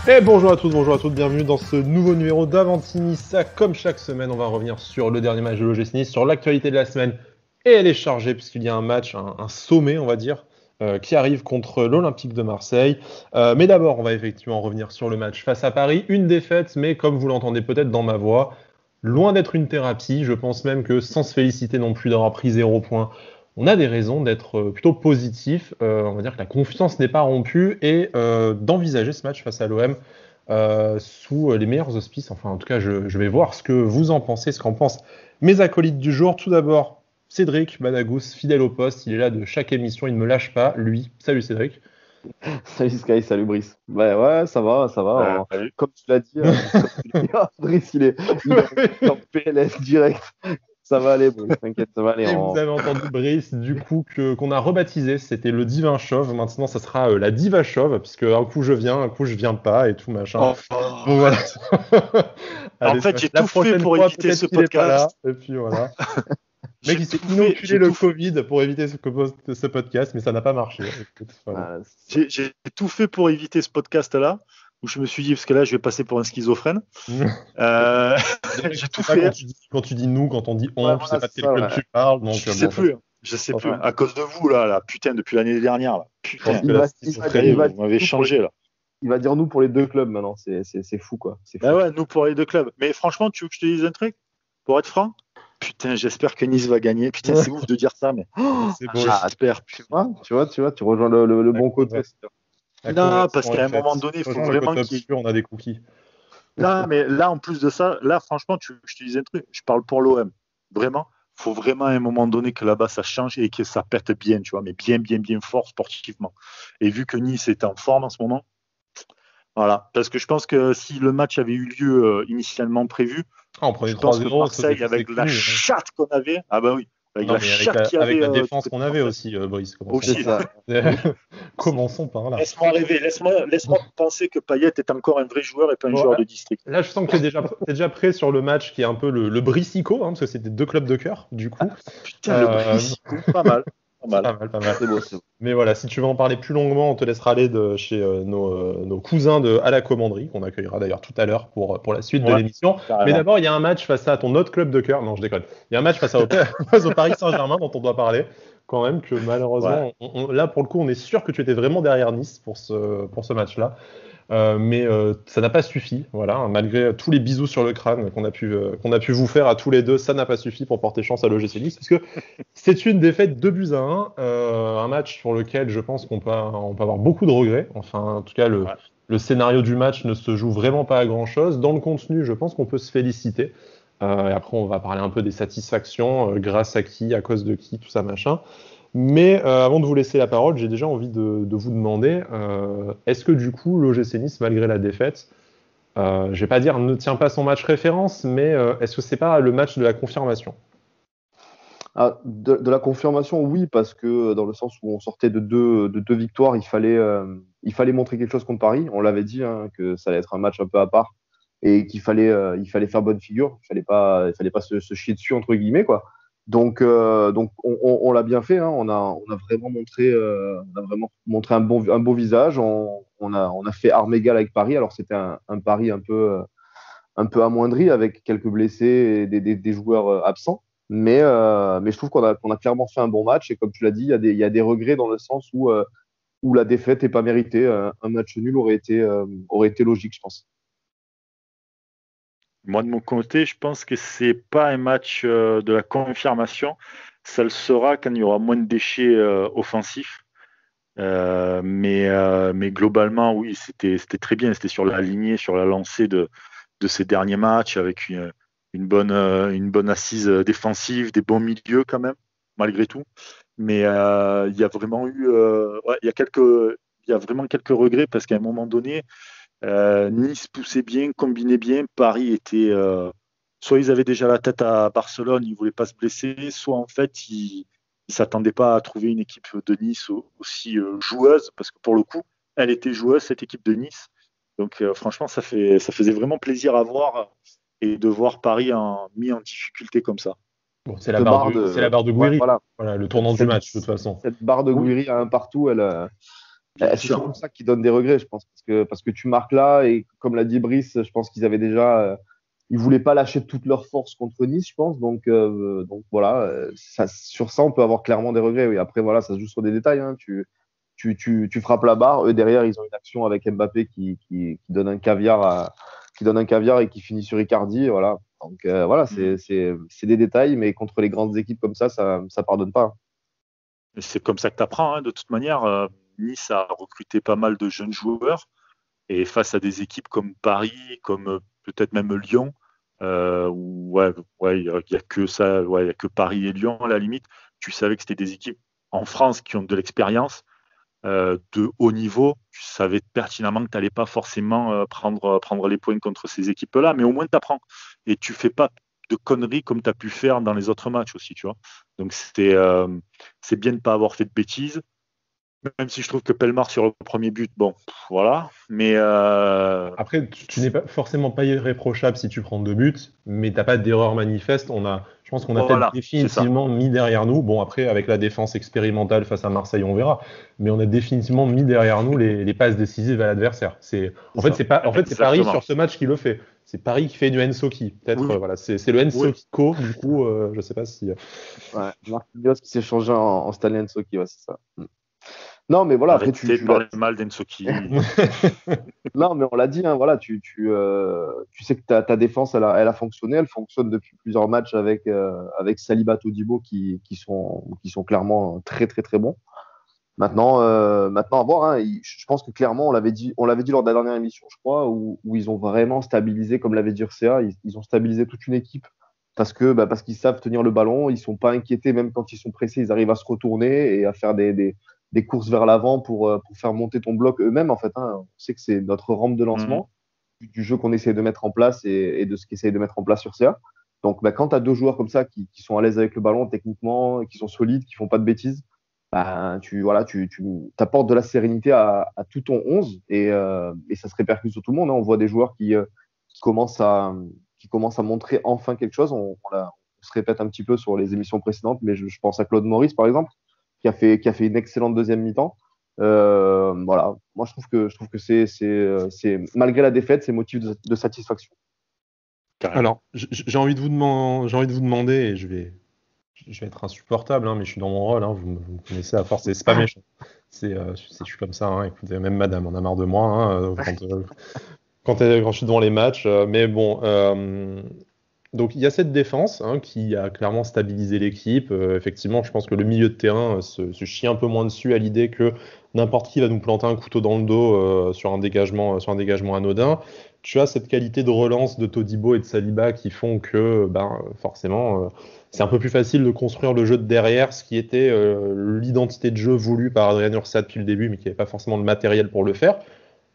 Et bonjour à tous, bonjour à toutes, bienvenue dans ce nouveau numéro d'Avanti Nissa. Comme chaque semaine, on va revenir sur le dernier match de l'OGC Nice, sur l'actualité de la semaine. Et elle est chargée puisqu'il y a un match, un sommet, on va dire, qui arrive contre l'Olympique de Marseille. Mais d'abord, on va effectivement revenir sur le match face à Paris. Une défaite, mais comme vous l'entendez peut-être dans ma voix, loin d'être une thérapie. Je pense même que sans se féliciter non plus d'avoir pris 0 points, on a des raisons d'être plutôt positif. On va dire que la confiance n'est pas rompue et d'envisager ce match face à l'OM sous les meilleurs auspices. Enfin, en tout cas, je vais voir ce que vous en pensez, ce qu'en pensent mes acolytes du jour. Tout d'abord, Cédric Badagous, fidèle au poste. Il est là de chaque émission, il ne me lâche pas, lui. Salut Cédric. Salut Sky, salut Brice. Ouais, ça va, ça va. Comme tu l'as dit, Brice, il est en PLS direct. Ça va aller, Brice, t'inquiète, ça va aller. Et vous avez entendu Brice, du coup, qu'on a rebaptisé. C'était le Divin Chauve. Maintenant, ça sera la Diva Chauve, puisque un coup je viens, un coup je viens pas et tout machin. Bon, voilà. Allez, en fait, j'ai la tout fait prochaine pour fois, éviter peut-être ce qu'il est pas là, podcast. et puis voilà. Le mec, J'ai il s'est tout fait- inoculé j'ai le tout fait- Covid pour éviter ce podcast, mais ça n'a pas marché. Écoute, voilà. j'ai tout fait pour éviter ce podcast-là, où je me suis dit, parce que là, je vais passer pour un schizophrène. Euh, j'ai tout fait. Quand tu dis nous, quand on dit on, Ouais, je sais voilà, pas de c'est quel ça, club ouais. tu parles, donc Je sais bon, plus. Je sais plus. Ouais. À cause de vous, là, putain, depuis l'année dernière, là. je pense Putain, que Il là, va, ils il sont va, très il durs. va vous m'avez dire nous changé, là. il va dire nous pour les deux clubs maintenant. C'est fou, quoi. C'est fou. Ben ouais, nous, pour les deux clubs. Mais franchement, tu veux que je te dise un truc? Pour être franc? Putain, j'espère que Nice va gagner. Putain, c'est ouf de dire ça, mais C'est beau. j'espère. Tu rejoins le La bon côté. Non, parce conversion est qu'à un faite. moment donné, il faut Rejoins le vraiment côté qu'il y ait. obscur, on a des cookies. Là, mais là, en plus de ça, là, franchement, je te disais un truc, je parle pour l'OM. Vraiment, faut vraiment à un moment donné que là-bas, ça change et que ça pète bien, tu vois, mais bien, bien, bien fort sportivement. Et vu que Nice est en forme en ce moment, voilà. Parce que je pense que si le match avait eu lieu initialement prévu, Ah, on prenait je pense que 3-0, ça c'est Marseille, plus c'est avec la cuit, hein. chatte qu'on avait, ah bah oui, avec Non, la mais chatte qu'il y avec avait la du défense côté qu'on de avait Marseille, aussi, Brice. C'est aussi. ça. Commençons par là. Laisse-moi rêver, laisse-moi penser que Payet est encore un vrai joueur et pas un Bon, joueur de district. là, je sens que t'es déjà prêt sur le match qui est un peu le Brissico, hein, parce que c'était deux clubs de cœur, du coup. Putain, le Euh, Brissico, pas mal, pas mal. Pas mal, pas mal. C'est beau, c'est beau. Mais voilà, si tu veux en parler plus longuement, on te laissera aller chez nos cousins à la commanderie, qu'on accueillera d'ailleurs tout à l'heure pour la suite de Ouais, l'émission. Mais carrément. d'abord, il y a un match face à ton autre club de cœur. Non, je déconne. Il y a un match face face au Paris Saint-Germain dont on doit parler. Quand même que Ouais. malheureusement, là pour le coup, on est sûr que tu étais vraiment derrière Nice pour ce match-là. Mais ça n'a pas suffi, voilà, hein, malgré tous les bisous sur le crâne qu'on a pu vous faire à tous les deux, ça n'a pas suffi pour porter chance à l'OGC Nice, parce que c'est une défaite 2-1, un match sur lequel je pense on peut avoir beaucoup de regrets. Enfin, en tout cas, Ouais. le scénario du match ne se joue vraiment pas à grand-chose. Dans le contenu, je pense qu'on peut se féliciter. Et après, on va parler un peu des satisfactions, grâce à qui, à cause de qui, tout ça, machin. Mais avant de vous laisser la parole, j'ai déjà envie de vous demander, est-ce que du coup, l'OGC Nice, malgré la défaite, je vais pas dire ne tient pas son match référence, mais est-ce que c'est pas le match de la confirmation? De la confirmation, oui, parce que dans le sens où on sortait de deux victoires, il fallait montrer quelque chose contre Paris. On l'avait dit, hein, que ça allait être un match un peu à part et il fallait faire bonne figure. Il fallait pas se chier dessus, entre guillemets, quoi. Donc on l'a bien fait, hein. On a vraiment montré un beau visage. On a fait armes égales avec Paris. Alors c'était un Paris un peu amoindri avec quelques blessés et des joueurs absents. Mais je trouve qu'on a clairement fait un bon match. Et comme tu l'as dit, il y a des regrets dans le sens où la défaite n'est pas méritée. Un match nul aurait été logique, je pense. Moi, de mon côté, je pense que c'est pas un match de la confirmation. Ça le sera quand il y aura moins de déchets offensifs. Mais globalement, oui, c'était très bien. C'était sur la lignée, sur la lancée de ces derniers matchs, avec une bonne assise défensive, des bons milieux quand même, malgré tout. Mais il y a vraiment eu, ouais, il y a vraiment quelques regrets parce qu'à un moment donné, Nice poussait bien, combinait bien. Paris était, soit ils avaient déjà la tête à Barcelone, ils voulaient pas se blesser, soit en fait ils s'attendaient pas à trouver une équipe de Nice aussi joueuse, parce que pour le coup, elle était joueuse cette équipe de Nice. Donc franchement, ça faisait vraiment plaisir à voir et de voir Paris mis en difficulté comme ça. Bon, c'est la barre de Ouais, Gouiri, voilà. voilà, le tournant du Cette, match de toute façon. cette barre de Oui, Gouiri à un partout, bien C'est sûr. surtout ça qui donne des regrets, je pense, parce que tu marques là, et comme l'a dit Brice, je pense qu'ils avaient déjà, ils voulaient pas lâcher toute leur force contre Nice, je pense, donc voilà, sur ça, on peut avoir clairement des regrets. Oui. Après, voilà, ça se joue sur des détails, hein. Tu frappes la barre, eux derrière, ils ont une action avec Mbappé qui donne un caviar qui donne un caviar et qui finit sur Icardi, voilà. Donc voilà, Mm. c'est des détails, mais contre les grandes équipes comme ça pardonne pas. Et c'est comme ça que tu apprends, hein, de toute manière. Nice a recruté pas mal de jeunes joueurs et face à des équipes comme Paris, comme peut-être même Lyon, où ouais, il y a que ça, ouais, il y a que Paris et Lyon à la limite. Tu savais que c'était des équipes en France qui ont de l'expérience, de haut niveau. Tu savais pertinemment que tu n'allais pas forcément prendre les points contre ces équipes-là, mais au moins tu apprends. Et tu fais pas de conneries comme tu as pu faire dans les autres matchs aussi, tu vois. Donc c'est bien de ne pas avoir fait de bêtises, même si je trouve que Pellemar sur le premier but, bon, voilà. Mais Après, tu n'es pas forcément pas irréprochable si tu prends 2 buts, mais t'as pas d'erreur manifeste. Je pense qu'on a peut-être voilà, c'est ça. définitivement mis derrière nous. Bon, après, avec la défense expérimentale face à Marseille, on verra. Mais on a définitivement mis derrière nous les passes décisives à l'adversaire. C'est ça. En fait, c'est Paris Exactement. sur ce match qui le fait. C'est Paris qui fait du Ensoki. Peut-être, Oui, voilà, c'est le oui. Ensoko. Du coup, je sais pas si. Ouais, Marquinhos qui s'est changé en Stanley Nsoki, ouais, c'est ça. Non, mais voilà, après, Arrêtez de parler mal d'Ensoki. non, mais on l'a dit, hein, voilà, tu sais que ta défense, elle a fonctionné, elle fonctionne depuis plusieurs matchs avec Saliba Todibo qui sont clairement très, très, très bons. Maintenant à voir, hein, je pense que clairement, on l'avait dit lors de la dernière émission, je crois, où ils ont vraiment stabilisé, comme l'avait dit Urcea, ils ont stabilisé toute une équipe parce qu'ils savent tenir le ballon, ils sont pas inquiétés, même quand ils sont pressés, ils arrivent à se retourner et à faire des courses vers l'avant pour faire monter ton bloc eux-mêmes, en fait, hein. On sait que c'est notre rampe de Mhm. lancement du jeu qu'on essaie de mettre en place et de ce qu'essaie de mettre en place Urcea. Donc, quand tu as deux joueurs comme ça qui sont à l'aise avec le ballon techniquement, qui sont solides, qui font pas de bêtises, bah, tu apportes de la sérénité à tout ton 11 et ça se répercute sur tout le monde, hein. On voit des joueurs qui commencent qui commencent à montrer enfin quelque chose. On se répète un petit peu sur les émissions précédentes, mais je pense à Claude Maurice, par exemple, qui a fait une excellente deuxième mi-temps. Voilà, moi je trouve que malgré la défaite, c'est motif de satisfaction. Carrément. Alors, j'ai envie de vous demander, et je vais être insupportable, hein, mais je suis dans mon rôle, hein, vous me connaissez à force, c'est pas méchant. Je suis comme ça, hein, écoutez, même madame en a marre de moi, hein, quand je suis devant les matchs. Mais bon, donc il y a cette défense, hein, qui a clairement stabilisé l'équipe. Effectivement, je pense que le milieu de terrain se chie un peu moins dessus à l'idée que n'importe qui va nous planter un couteau dans le dos sur un dégagement anodin. Tu as cette qualité de relance de Todibo et de Saliba qui font que ben, forcément c'est un peu plus facile de construire le jeu de derrière, ce qui était l'identité de jeu voulue par Adrien Ursa depuis le début, mais qui n'avait pas forcément le matériel pour le faire.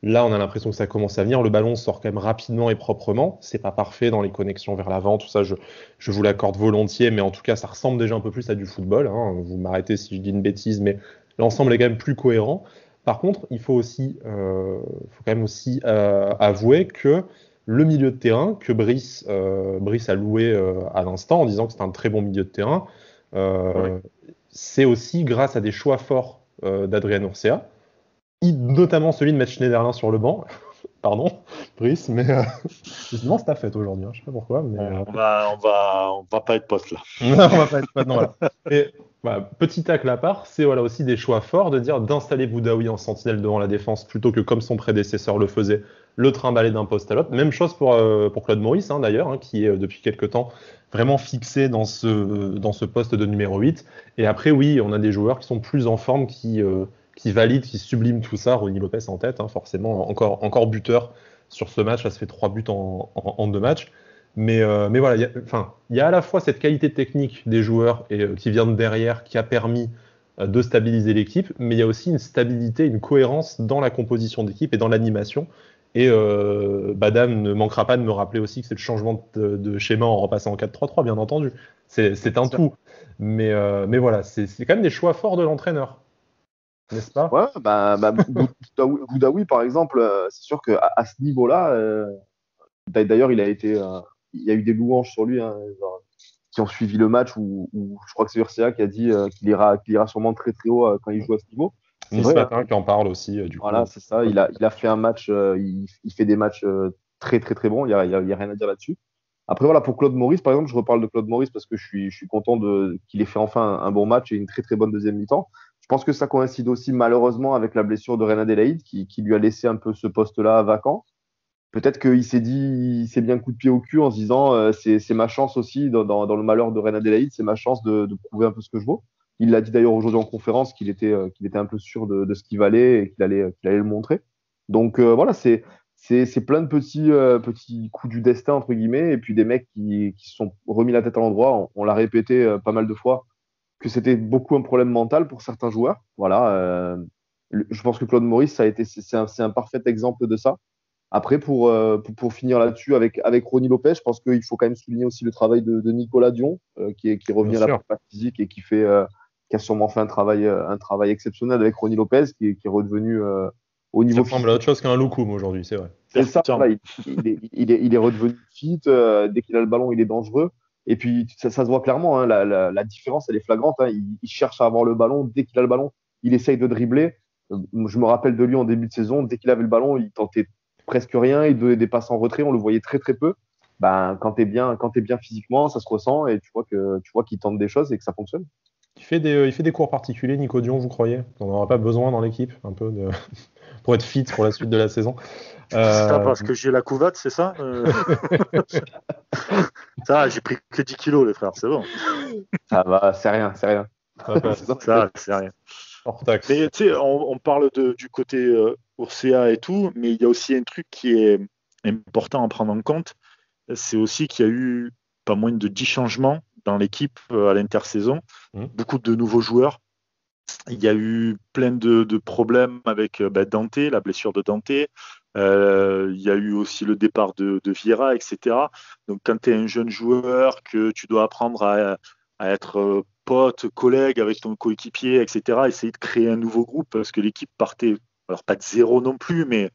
Là, on a l'impression que ça commence à venir. Le ballon sort quand même rapidement et proprement. C'est pas parfait dans les connexions vers l'avant, tout ça, je vous l'accorde volontiers, mais en tout cas, ça ressemble déjà un peu plus à du football, hein. Vous m'arrêtez si je dis une bêtise, mais l'ensemble est quand même plus cohérent. Par contre, faut quand même aussi avouer que le milieu de terrain que Brice a loué à l'instant en disant que c'est un très bon milieu de terrain, Ouais. euh, c'est aussi grâce à des choix forts d'Adrien Urcea, notamment celui de mettre Schneiderlin sur le banc. Pardon, Brice, mais décidément, c'est ta fête aujourd'hui, hein, je sais pas pourquoi, mais On va pas être potes là. non, on va pas être non, voilà. Et voilà, petit tacle à part, c'est voilà aussi des choix forts de dire d'installer Boudaoui en sentinelle devant la défense plutôt que comme son prédécesseur le faisait, le trimballer d'un poste à l'autre. Même chose pour Claude Maurice, hein, d'ailleurs, hein, qui est depuis quelques temps vraiment fixé dans ce poste de numéro 8. Et après, oui, on a des joueurs qui sont plus en forme, qui valident, qui subliment tout ça. Ronny Lopez en tête, hein, forcément, encore buteur sur ce match. Ça se fait 3 buts en 2 matchs. Mais voilà, il y a à la fois cette qualité technique des joueurs qui vient de derrière, qui a permis de stabiliser l'équipe, mais il y a aussi une stabilité, une cohérence dans la composition d'équipe et dans l'animation. Et Badam ne manquera pas de me rappeler aussi que c'est le changement de schéma en repassant en 4-3-3, bien entendu. C'est un tout. Mais voilà, c'est quand même des choix forts de l'entraîneur, n'est-ce pas? Ouais, Boudaoui, par exemple, c'est sûr à ce niveau-là, d'ailleurs, il y a eu des louanges sur lui, hein, genre, qui ont suivi le match où je crois que c'est Urcia qui a dit qu'il ira sûrement très très haut quand il joue à ce niveau. Nice vrai, hein. Matin qui en parle aussi, du coup. Voilà, c'est ça. Il a fait un match, il fait des matchs très, très, très bons. Il y a rien à dire là-dessus. Après, voilà, pour Claude Maurice, par exemple, je reparle de Claude Maurice parce que je suis content qu'il ait fait enfin un bon match et une très, très bonne deuxième mi-temps. Je pense que ça coïncide aussi malheureusement avec la blessure de Renan Adelaide qui lui a laissé un peu ce poste-là vacant. Peut-être qu'il s'est dit, il s'est bien coup de pied au cul en se disant c'est ma chance aussi dans le malheur de Renan Adelaide, c'est ma chance de prouver un peu ce que je vaux. Il l'a dit d'ailleurs aujourd'hui en conférence qu'il était un peu sûr de ce qu'il valait et qu'il allait le montrer. Donc voilà, c'est plein de petits coups du destin, entre guillemets, et puis des mecs qui se sont remis la tête à l'endroit. On l'a répété pas mal de fois que c'était beaucoup un problème mental pour certains joueurs. Voilà, je pense que Claude Maurice, c'est un parfait exemple de ça. Après, pour finir là-dessus, avec Ronny Lopez, je pense qu'il faut quand même souligner aussi le travail de Nicolas Dion, qui Bien revient à la sûr. prépa physique et qui a sûrement fait un travail exceptionnel avec Ronny Lopez, qui est redevenu au Qui niveau ressemble à physique. autre chose qu'un loukoum aujourd'hui, c'est vrai. C'est ça, Percutant. voilà, il est redevenu fit. Dès qu'il a le ballon, il est dangereux. Et puis, ça se voit clairement, hein, la différence, elle est flagrante, hein. Il cherche à avoir le ballon. Dès qu'il a le ballon, il essaye de dribbler. Je me rappelle de lui en début de saison. Dès qu'il avait le ballon, il tentait presque rien. Il donnait des passes en retrait. On le voyait très, très peu. Ben, quand t'es bien physiquement, ça se ressent et tu vois qu'il tente des choses et que ça fonctionne. Il fait des cours particuliers, Nico Dion, vous croyez? On n'aura pas besoin dans l'équipe, un peu, pour être fit pour la suite de la saison. Ça Euh, parce que j'ai la couvade, c'est ça Ça, j'ai pris que 10 kilos, les frères, c'est bon. Ça va, c'est rien, c'est rien. Ça passe. Ça, c'est rien. Hors taxe. Mais tu sais, on parle du côté Ursa et tout, mais il y a aussi un truc qui est important à prendre en compte, c'est aussi qu'il y a eu pas moins de 10 changements dans l'équipe à l'intersaison, Hmm. beaucoup de nouveaux joueurs. Il y a eu plein de problèmes avec Dante, la blessure de Dante. Il y a eu aussi le départ de Vieira, etc. Donc, quand tu es un jeune joueur, que tu dois apprendre à être pote, collègue avec ton coéquipier, etc., essayer de créer un nouveau groupe parce que l'équipe partait, alors pas de zéro non plus, mais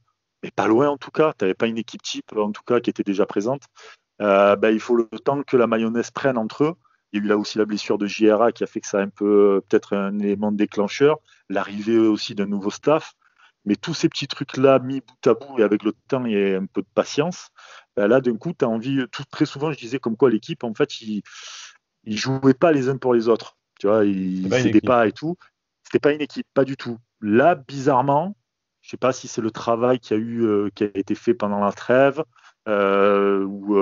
pas loin en tout cas. Tu n'avais pas une équipe type en tout cas qui était déjà présente. Il faut le temps que la mayonnaise prenne entre eux. Il y a eu là aussi la blessure de JRA qui a fait que ça a un peu peut-être un élément déclencheur, l'arrivée aussi d'un nouveau staff. Mais tous ces petits trucs-là mis bout à bout et avec le temps et un peu de patience, là d'un coup, tu as envie, très souvent je disais comme quoi l'équipe, en fait, ils jouaient pas les uns pour les autres. Tu vois, C'est ils pas une s'aidaient équipe. pas et tout. C'était pas une équipe, pas du tout. Là, bizarrement, je sais pas si c'est le travail qui a été fait pendant la trêve, ou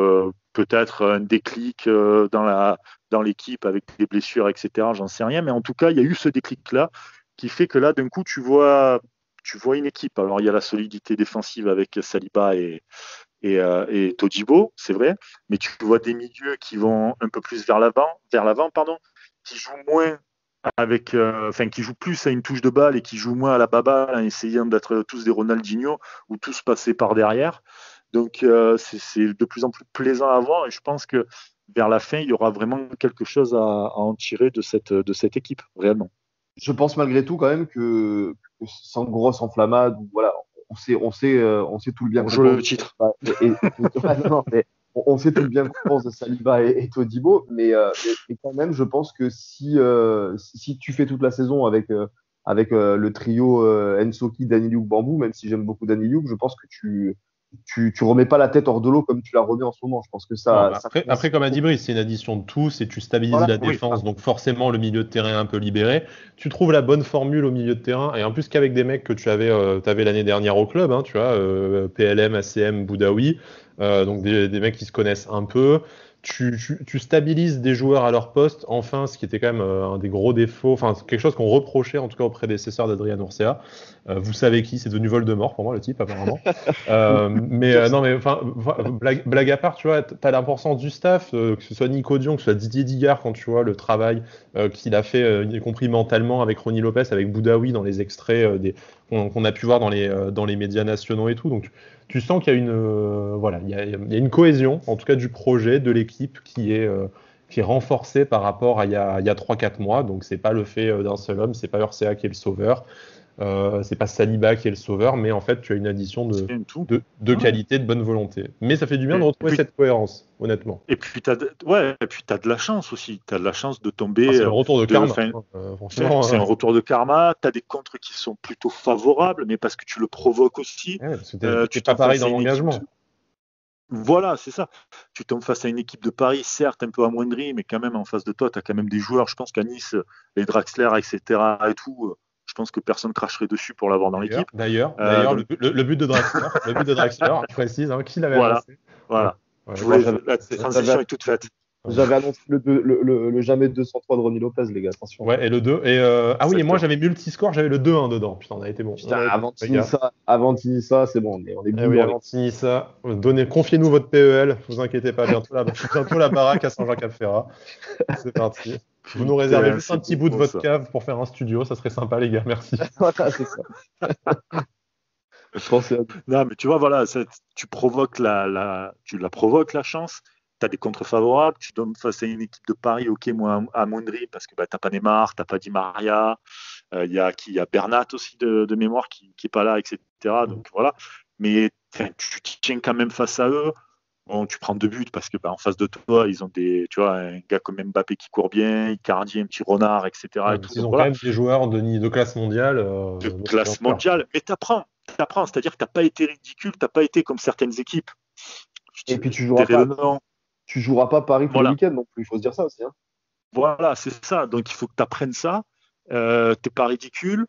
peut-être un déclic dans l'équipe avec des blessures, etc. J'en sais rien, mais en tout cas, il y a eu ce déclic-là qui fait que là, d'un coup, tu vois une équipe. Alors, il y a la solidité défensive avec Saliba et Todibo, c'est vrai, mais tu vois des milieux qui vont un peu plus vers l'avant, pardon, qui jouent moins qui jouent plus à une touche de balle et qui jouent moins à la baba, en essayant d'être tous des Ronaldinho ou tous passer par derrière. Donc c'est de plus en plus plaisant à voir et je pense que vers la fin, il y aura vraiment quelque chose à en tirer de cette équipe, réellement. Je pense malgré tout quand même que sans grosse enflammade, voilà, on sait tout le bien On qu'on joue pense le de titre. Saliba ouais, non, non, mais on sait tout le bien qu'on pense de Saliba et Todibo, mais quand même, je pense que si tu fais toute la saison avec le trio Ensoki, Daniliuk, Bambou, même si j'aime beaucoup Daniliuk, je pense que tu remets pas la tête hors de l'eau comme tu la remets en ce moment. Je pense que Non, ça après, comme a dit Brice, c'est une addition de tous et tu stabilises voilà, la Oui, défense, donc forcément le milieu de terrain est un peu libéré. Tu trouves la bonne formule au milieu de terrain, et en plus qu'avec des mecs que t'avais l'année dernière au club, hein, tu vois, PLM, ACM, Boudaoui, donc des mecs qui se connaissent un peu. Tu stabilises des joueurs à leur poste, enfin, ce qui était quand même un des gros défauts, enfin, c'est quelque chose qu'on reprochait en tout cas aux prédécesseurs d'Adrien Urcea. Vous savez qui, c'est devenu Voldemort pour moi, le type, apparemment. Non, mais enfin, blague à part, tu vois, t'as l'importance du staff, que ce soit Nico Dion, que ce soit Didier Digard, quand tu vois le travail qu'il a fait, y compris mentalement avec Ronny Lopez, avec Boudaoui dans les extraits qu'on a pu voir dans les médias nationaux et tout. Donc tu sens qu'il y a voilà, il y a une cohésion, en tout cas du projet, de l'équipe qui est renforcée par rapport à il y a 3-4 mois. Donc c'est pas le fait d'un seul homme, c'est pas Urcea qui est le sauveur. C'est pas Saliba qui est le sauveur, mais en fait, tu as une addition de qualité, de bonne volonté. Mais ça fait du bien de retrouver cette cohérence, honnêtement. Et puis, tu as de la chance aussi. Tu as de la chance de tomber. C'est le retour de karma. Franchement, c'est un retour de karma. Tu as des contres qui sont plutôt favorables, mais parce que tu le provoques aussi. Parce que tu pas pareil dans l'engagement. Voilà, c'est ça. Tu tombes face à une équipe de Paris, certes un peu amoindrie, mais quand même en face de toi, tu as quand même des joueurs. Je pense qu'à Nice, les Draxler, etc. et tout, je pense que personne cracherait dessus pour l'avoir dans l'équipe. D'ailleurs, le but de Draxler, je précise, qui l'avait annoncé. Voilà. La transition est toute faite. J'avais annoncé le jamais 203 de Ronny Lopez, les gars, attention. Ouais, et le 2. Et moi j'avais multiscore, j'avais le 2-1 dedans. Putain, on a été bon. Putain, avant Tinissa, c'est bon, on est bon. Oui, avant Tinissa, confiez-nous votre PEL, vous inquiétez pas, bientôt la baraque à Saint-Jean-Cap-Ferrat. C'est parti. Vous nous réservez juste un petit bout de votre cave pour faire un studio, ça serait sympa, les gars, merci. Voilà, c'est ça. Non, mais tu vois, voilà, tu provoques la chance. Tu as des contre favorables, tu tombes face à une équipe de Paris, ok, moins amoindrie, parce que t'as pas Neymar, t'as pas Di Maria, il y a Bernat aussi de mémoire qui est pas là, etc. Donc voilà. Mais tu tiens quand même face à eux. Bon, tu prends 2 buts parce que en face de toi, ils ont un gars comme Mbappé qui court bien, Icardi, un petit renard, etc. Ils ont quand même des joueurs de classe mondiale. De classe mondiale, mais t'apprends. C'est-à-dire que t'as pas été ridicule, t'as pas été comme certaines équipes. Et puis tu joueras pas Paris tous les week-ends non plus, il faut se dire ça aussi. Voilà, c'est ça. Donc il faut que tu apprennes ça. T'es pas ridicule.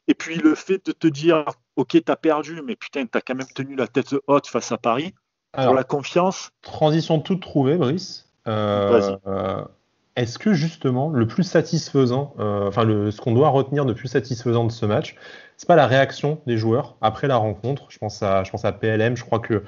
Et puis le fait de te dire, ok, t'as perdu, mais putain, t'as quand même tenu la tête haute face à Paris. Alors, pour la confiance. Transition toute trouvée, Brice. Est-ce que justement le plus satisfaisant, ce qu'on doit retenir de plus satisfaisant de ce match, c'est pas la réaction des joueurs après la rencontre? Je pense à PLM, je crois que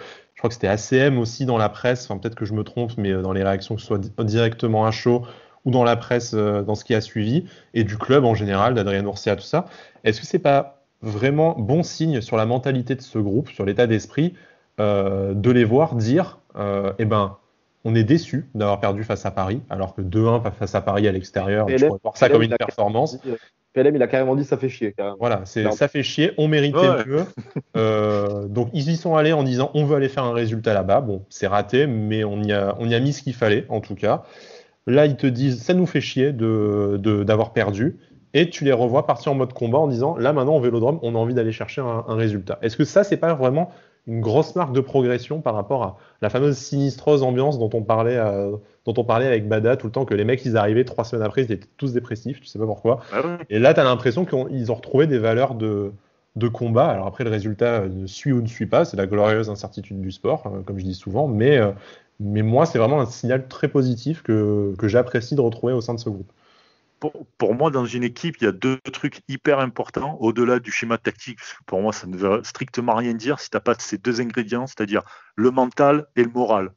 c'était ACM aussi dans la presse, peut-être que je me trompe, mais dans les réactions, que ce soit directement à chaud ou dans la presse, dans ce qui a suivi, et du club en général, d'Adrien Urcia, tout ça. Est-ce que c'est pas vraiment bon signe sur la mentalité de ce groupe, sur l'état d'esprit, de les voir dire, on est déçu d'avoir perdu face à Paris, alors que 2-1 face à Paris à l'extérieur, je pourrais voir ça comme une performance. PLM, il a carrément dit ça fait chier. Carrément. Voilà, ça fait chier, on méritait mieux. Donc ils y sont allés en disant on veut aller faire un résultat là-bas. Bon, c'est raté, mais on y a mis ce qu'il fallait en tout cas. Là, ils te disent ça nous fait chier d'avoir perdu. Et tu les revois partir en mode combat en disant là maintenant au Vélodrome, on a envie d'aller chercher un résultat. Est-ce que ça, c'est pas vraiment une grosse marque de progression par rapport à la fameuse sinistrose ambiance dont on parlait avec Bada tout le temps, que les mecs ils arrivaient 3 semaines après, ils étaient tous dépressifs, tu sais pas pourquoi. Et là, tu as l'impression qu'ils ont retrouvé des valeurs de combat. Alors après, le résultat suit ou ne suit pas, c'est la glorieuse incertitude du sport, comme je dis souvent, mais moi, c'est vraiment un signal très positif que j'apprécie de retrouver au sein de ce groupe. Pour moi, dans une équipe, il y a 2 trucs hyper importants au-delà du schéma tactique. Pour moi, ça ne veut strictement rien dire si tu n'as pas ces 2 ingrédients, c'est-à-dire le mental et le moral.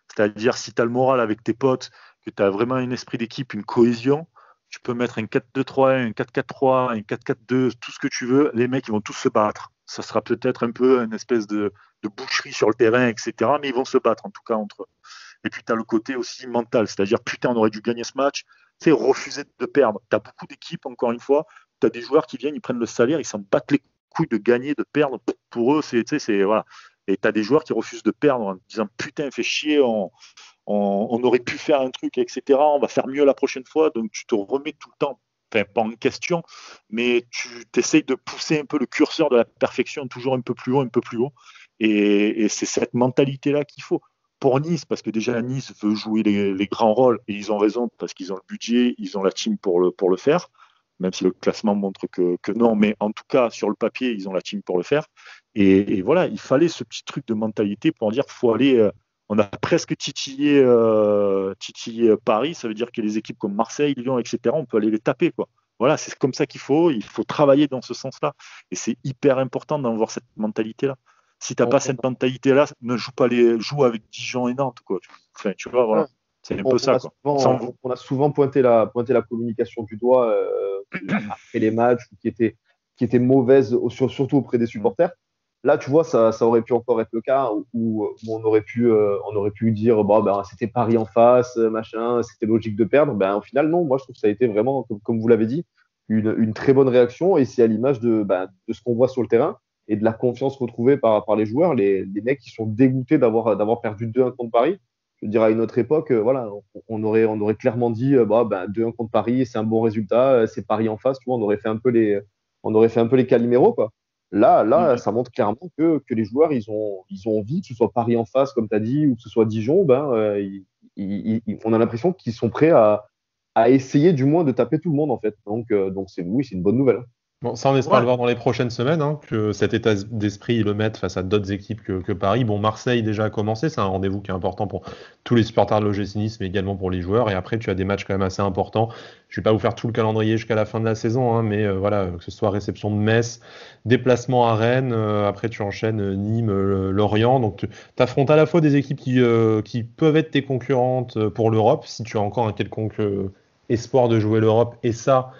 C'est-à-dire si tu as le moral avec tes potes, que tu as vraiment un esprit d'équipe, une cohésion, tu peux mettre un 4-2-3-1, un 4-4-3, un 4-4-2, tout ce que tu veux, les mecs, ils vont tous se battre. Ça sera peut-être un peu une espèce de boucherie sur le terrain, etc., mais ils vont se battre, en tout cas, entre eux. Et puis, tu as le côté aussi mental, c'est-à-dire, putain, on aurait dû gagner ce match, c'est refuser de perdre. Tu as beaucoup d'équipes, encore une fois, tu as des joueurs qui viennent, ils prennent le salaire, ils s'en battent les couilles de gagner, de perdre. Pour eux, c'est voilà. Et tu as des joueurs qui refusent de perdre en disant putain, fait chier, on aurait pu faire un truc, etc. On va faire mieux la prochaine fois. Donc tu te remets tout le temps, enfin pas en question, mais tu essayes de pousser un peu le curseur de la perfection toujours un peu plus haut, un peu plus haut. Et c'est cette mentalité-là qu'il faut. Pour Nice, parce que déjà Nice veut jouer les grands rôles, et ils ont raison, parce qu'ils ont le budget, ils ont la team pour le faire, même si le classement montre que non, mais en tout cas, sur le papier, ils ont la team pour le faire. Et voilà, il fallait ce petit truc de mentalité pour dire qu'il faut aller... on a presque titillé Paris, ça veut dire que les équipes comme Marseille, Lyon, etc., on peut aller les taper, quoi. Voilà, c'est comme ça il faut travailler dans ce sens-là. Et c'est hyper important d'avoir cette mentalité-là. Si tu n'as pas cette mentalité-là, ne joue avec Dijon et Nantes, quoi. Enfin, tu vois, voilà. C'est un peu ça, quoi. On a souvent pointé la communication du doigt après les matchs qui était mauvaise, surtout auprès des supporters. Là, tu vois, ça aurait pu encore être le cas où on aurait pu dire c'était Paris en face, machin, c'était logique de perdre. Au final, non. Moi, je trouve que ça a été vraiment, comme vous l'avez dit, une très bonne réaction et c'est à l'image de ce qu'on voit sur le terrain et de la confiance retrouvée par les joueurs. Les mecs qui sont dégoûtés d'avoir perdu 2-1 contre Paris. Je veux dire, à une autre époque, voilà, on aurait clairement dit 2-1 contre Paris, c'est un bon résultat, c'est Paris en face, tu vois, on aurait fait un peu les Calimero, quoi. Là, ça montre clairement que les joueurs, ils ont envie, que ce soit Paris en face, comme tu as dit, ou que ce soit Dijon, on a l'impression qu'ils sont prêts à essayer du moins de taper tout le monde, en fait. Donc oui, c'est une bonne nouvelle. Bon, ça, on espère le voir dans les prochaines semaines, hein, que cet état d'esprit, ils le mettent face à d'autres équipes que Paris. Bon, Marseille déjà a commencé, c'est un rendez-vous qui est important pour tous les supporters de l'OGC Nice, mais également pour les joueurs. Et après, tu as des matchs quand même assez importants. Je vais pas vous faire tout le calendrier jusqu'à la fin de la saison, hein, mais voilà, que ce soit réception de Metz, déplacement à Rennes, après tu enchaînes Nîmes, Lorient. Donc tu affrontes à la fois des équipes qui peuvent être tes concurrentes pour l'Europe, si tu as encore un quelconque espoir de jouer l'Europe, et ça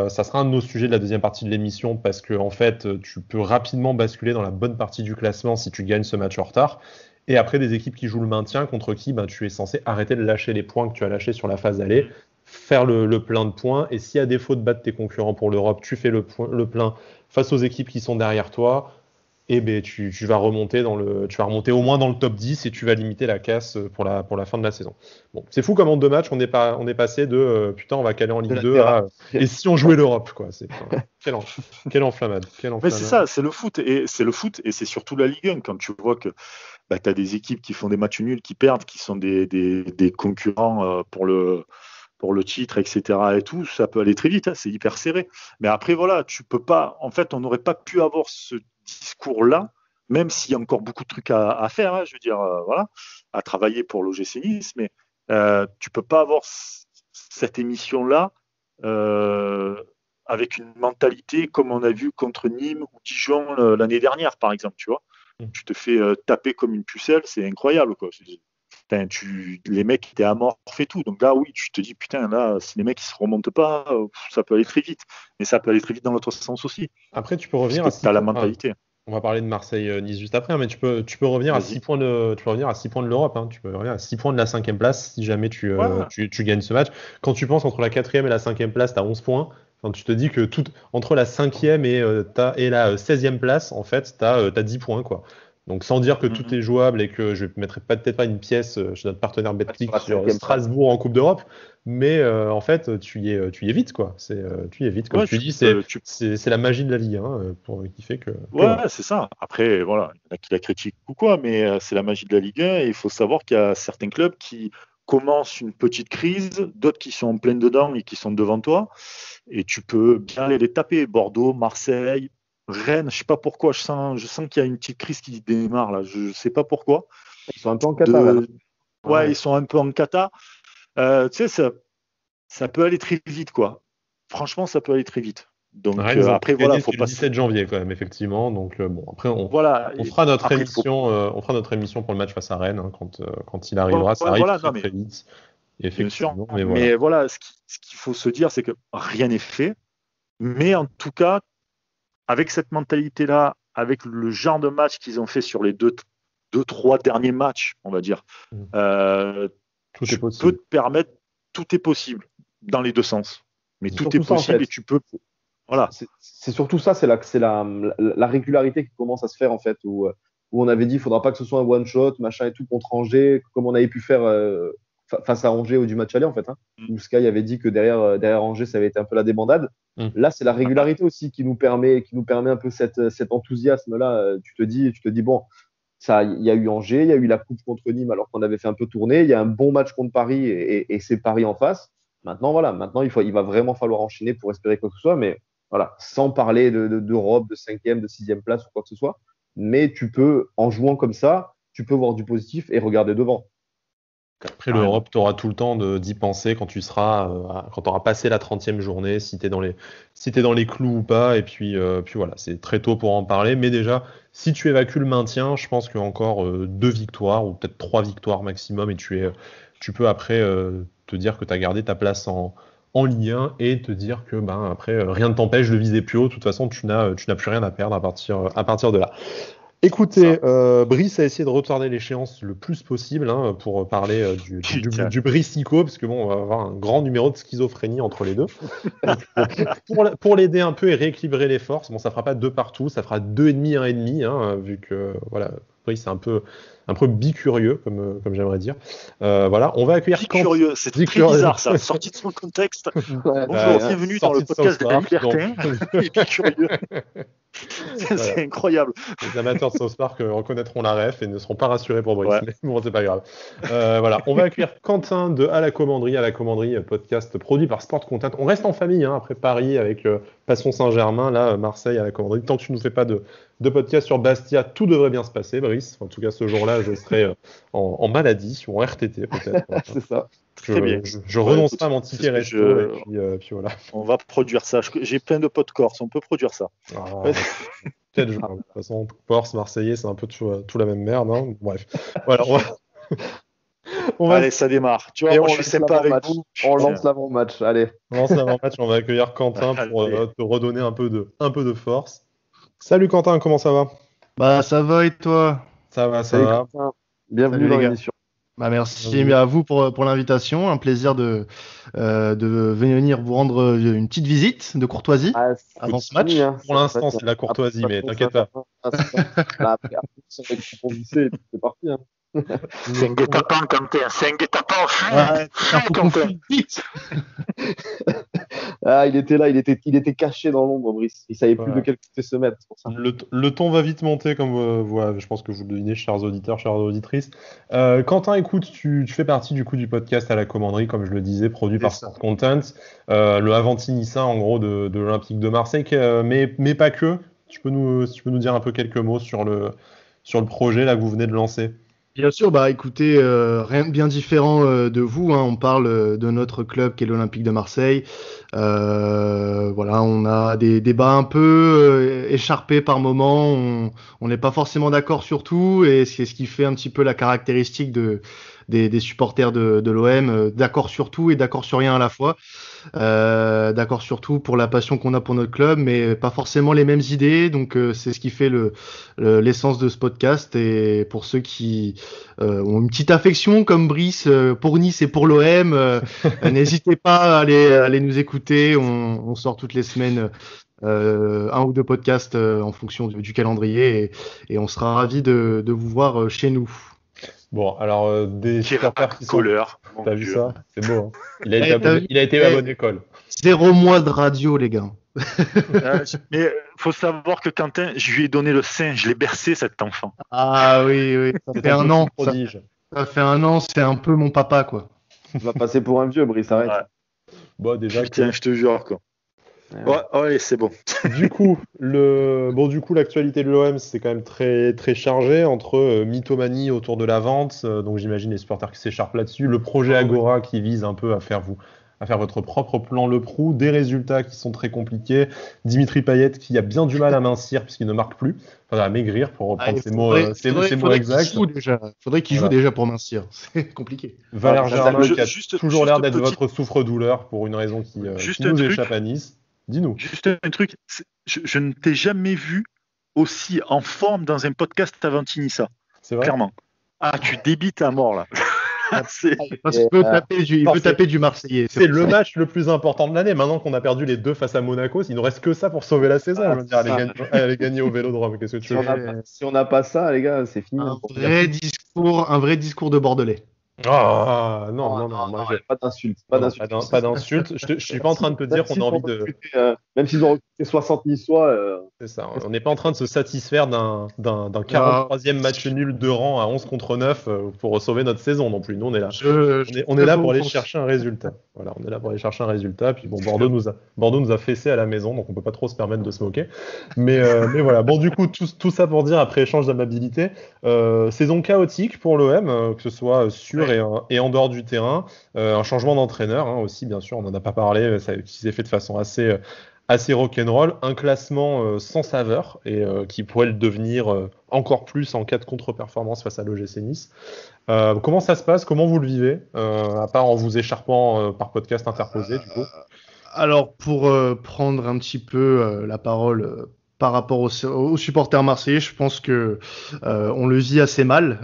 sera un de nos sujets de la deuxième partie de l'émission parce que en fait, tu peux rapidement basculer dans la bonne partie du classement si tu gagnes ce match en retard. Et après, des équipes qui jouent le maintien contre qui tu es censé arrêter de lâcher les points que tu as lâchés sur la phase d'aller, faire le plein de points. Et si à défaut de battre tes concurrents pour l'Europe, tu fais le plein face aux équipes qui sont derrière toi, et ben tu vas remonter tu vas remonter au moins dans le top 10 et tu vas limiter la casse pour la fin de la saison. Bon, c'est fou comme en 2 matchs, on est passé de putain, on va caler en Ligue 2 à et si on jouait l'Europe, quoi. Quelle enflammade. Mais c'est ça, c'est le foot et c'est surtout la Ligue 1 quand tu vois que tu as des équipes qui font des matchs nuls, qui perdent, qui sont des concurrents pour le titre, etc. et tout, ça peut aller très vite, hein, c'est hyper serré. Mais après, voilà, tu peux pas. En fait, on n'aurait pas pu avoir ce discours-là, même s'il y a encore beaucoup de trucs à faire, hein, je veux dire, voilà, à travailler pour l'OGC Nice, mais tu peux pas avoir cette émission-là avec une mentalité comme on a vu contre Nîmes ou Dijon l'année dernière, par exemple, tu vois. Tu te fais taper comme une pucelle, c'est incroyable, quoi. Les mecs étaient amorphes et tout. Donc là, oui, tu te dis, putain, là, si les mecs ne se remontent pas, ça peut aller très vite. Mais ça peut aller très vite dans l'autre sens aussi. Après, tu peux revenir à la mentalité. On va parler de Marseille-Nice juste après, hein, mais tu peux revenir à 6 points de l'Europe. Hein. Tu peux revenir à 6 points de la 5e place si jamais tu gagnes ce match. Quand tu penses entre la 4e et la 5e place, tu as 11 points. Enfin, tu te dis que entre la 5e et la 16e place, en fait, tu as 10 points, quoi. Donc sans dire que tout est jouable et que je ne mettrai peut-être pas une pièce chez notre partenaire Betclic sur Strasbourg en Coupe d'Europe, mais en fait tu y es vite, quoi. Tu y es vite, comme tu dis, c'est la magie de la Ligue 1 qui fait que. Ouais, c'est ça. Après, voilà, il y en a qui la critiquent ou quoi, mais c'est la magie de la Ligue 1 et il faut savoir qu'il y a certains clubs qui commencent une petite crise, d'autres qui sont en pleine dedans et qui sont devant toi, et tu peux bien aller les taper. Bordeaux, Marseille. Rennes, je sais pas pourquoi, je sens qu'il y a une petite crise qui démarre là, je sais pas pourquoi. Ils sont un peu en cata. Ouais, ils sont un peu en cata. Tu sais, ça peut aller très vite, quoi. Franchement, ça peut aller très vite. Donc après, voilà, faut passer. Le 17 janvier quand même, effectivement. Donc bon, après on fera notre émission pour le match face à Rennes hein, quand il arrivera. Ça arrive très vite. Effectivement. Mais voilà, ce qu'il faut se dire, c'est que rien n'est fait. Mais en tout cas, avec cette mentalité-là, avec le genre de match qu'ils ont fait sur les 2-3 derniers matchs, on va dire, tout est possible. Peux te permettre, tout est possible dans les deux sens. Mais tout est possible en fait. Et tu peux. Voilà. C'est surtout ça, c'est la régularité qui commence à se faire en fait, où on avait dit, il ne faudra pas que ce soit un one shot, machin et tout contre Angers, comme on avait pu faire face à Angers ou du match aller en fait. Hein, où Sky avait dit que derrière Angers, ça avait été un peu la débandade. Là, c'est la régularité aussi qui nous permet un peu cet enthousiasme-là. Tu te dis bon, il y a eu Angers, il y a eu la coupe contre Nîmes alors qu'on avait fait un peu tourner, il y a un bon match contre Paris et c'est Paris en face. Maintenant, il va vraiment falloir enchaîner pour espérer quoi que ce soit, mais voilà, sans parler d'Europe, de 5e, de 6e place ou quoi que ce soit. Mais tu peux, en jouant comme ça, tu peux voir du positif et regarder devant. Après l'Europe, tu auras tout le temps d'y penser quand tu auras passé la 30e journée, si tu es dans les clous ou pas. Et puis voilà, c'est très tôt pour en parler. Mais déjà, si tu évacues le maintien, je pense qu'il y a encore 2 victoires ou peut-être 3 victoires maximum. Et tu peux après te dire que tu as gardé ta place en Ligue 1 et te dire que après, rien ne t'empêche de viser plus haut. De toute façon, tu n'as plus rien à perdre à partir de là. Écoutez, Brice a essayé de retarder l'échéance le plus possible pour parler du Bricico, parce que bon, on va avoir un grand numéro de schizophrénie entre les deux. Donc, pour l'aider un peu et rééquilibrer les forces, bon, ça fera pas 2 partout, ça fera 2,5, 1,5, vu que voilà, Brice est un peu bicurieux, comme j'aimerais dire. Voilà, on va accueillir Bicurieux, c'est très bizarre ça, sorti de son contexte. Bonjour, bienvenue dans le podcast des libertins. Bicurieux. C'est incroyable. Les amateurs de South Park reconnaîtront la ref et ne seront pas rassurés pour Brice, mais bon, c'est pas grave. Voilà, on va accueillir Quentin de À la Commanderie, podcast produit par Sport Content. On reste en famille, après Paris avec Passion Saint-Germain, là, Marseille à la Commanderie. Tant que tu ne nous fais pas de podcast sur Bastia, tout devrait bien se passer, Brice. En tout cas, ce jour-là, je serai en maladie ou en RTT peut-être. C'est ça. Très bien. Je renoncerai à mon ticket resto et puis voilà. On va produire ça. J'ai plein de potes corse, on peut produire ça. Quel jour. De toute façon, Corse, Marseillais, c'est un peu tout la même merde. Bref. Voilà, Allez, ça démarre. Tu vois, moi, je suis sympa avec vous. On lance l'avant-match. Allez. On lance l'avant-match. On va accueillir Quentin pour te redonner un peu de force. Salut Quentin, comment ça va? Bah, ça va et toi? Ça va. Quentin. Bienvenue dans l'émission. Bah, merci à vous pour l'invitation. Un plaisir de venir vous rendre une petite visite de courtoisie avant ce match. Pour l'instant, c'est de la courtoisie, mais t'inquiète pas. C'est parti. C'est un guet-apens, Quentin. C'est un guet-apens. Il était là, il était caché dans l'ombre, Brice. Il savait plus de quel côté se mettre. Pour ça. Le ton va vite monter, comme je pense que vous le devinez, chers auditeurs, chères auditrices. Quentin, écoute, tu fais partie du podcast À la Commanderie, comme je le disais, produit par Sport Content, le Avanti-Niça, en gros, de l'Olympique de Marseille, mais pas que. Si tu peux nous dire un peu quelques mots sur le projet là que vous venez de lancer. Bien sûr, bah écoutez, rien de bien différent de vous, on parle de notre club qui est l'Olympique de Marseille. Voilà, on a des débats un peu écharpés par moment, on n'est pas forcément d'accord sur tout, et c'est ce qui fait un petit peu la caractéristique des supporters de l'OM, d'accord sur tout et d'accord sur rien à la fois. D'accord surtout pour la passion qu'on a pour notre club, mais pas forcément les mêmes idées, donc c'est ce qui fait l'essence de ce podcast. Et pour ceux qui ont une petite affection comme Brice pour Nice et pour l'OM, n'hésitez pas à aller nous écouter, on sort toutes les semaines 1 ou 2 podcasts en fonction du calendrier, et on sera ravis de vous voir chez nous. Bon, alors des supporters qui sont... T'as vu ça? C'est beau. Il a été à bonne école. 0 mois de radio, les gars. Mais faut savoir que Quentin, je lui ai donné le sein, je l'ai bercé, cet enfant. Ah oui, ça fait 1 an. Ça fait 1 an, c'est un peu mon papa, quoi. Tu vas passer pour un vieux, Brice, arrête. Ouais. Bon, déjà. Putain, je te jure, quoi. Ouais, c'est bon. Du coup, l'actualité de l'OM, c'est quand même très, très chargé entre mythomanie autour de la vente, donc j'imagine les supporters qui s'écharpent là-dessus, le projet Agora qui vise un peu à faire votre propre plan Le Prou, des résultats qui sont très compliqués, Dimitri Payet qui a bien du mal à mincir puisqu'il ne marque plus, enfin à maigrir pour reprendre ses mots exacts. Faudrait qu'il joue déjà pour mincir, c'est compliqué. Valère Germain qui a toujours l'air d'être votre souffre-douleur pour une raison qui nous échappe à Nice. Dis-nous. Juste un truc, je ne t'ai jamais vu aussi en forme dans un podcast Avanti-Niça. C'est vrai. Clairement. Ah, tu débites à mort là. Il peut taper du Marseillais. C'est le match le plus important de l'année. Maintenant qu'on a perdu les 2 face à Monaco, il nous reste que ça pour sauver la saison. Je veux dire, aller gagner au Vélodrome. Qu'est-ce que tu veux? Si on n'a pas ça, les gars, c'est fini. Un vrai discours de Bordelais. Ah non, pas d'insulte. Pas d'insulte. Je suis pas en train de te dire qu'on a envie de. Même s'ils ont recruté 60 Niçois. C'est ça. On n'est pas en train de se satisfaire d'un 43e match nul de rang à 11 contre 9 pour sauver notre saison non plus. Nous, on est là. On est là pour aller chercher un résultat. Voilà, on est là pour aller chercher un résultat. Puis bon, Bordeaux nous a fessé à la maison, donc on peut pas trop se permettre de se moquer. Mais voilà. Bon, du coup, tout ça pour dire, après échange d'amabilité, saison chaotique pour l'OM, que ce soit sur et en dehors du terrain, un changement d'entraîneur aussi, bien sûr, on n'en a pas parlé, qui s'est fait de façon assez rock'n'roll, un classement sans saveur et qui pourrait le devenir encore plus en cas de contre-performance face à l'OGC Nice. Comment ça se passe? Comment vous le vivez, à part en vous écharpant par podcast interposé du coup? Alors, pour prendre un petit peu la parole par rapport aux supporters marseillais. Je pense que on le vit assez mal.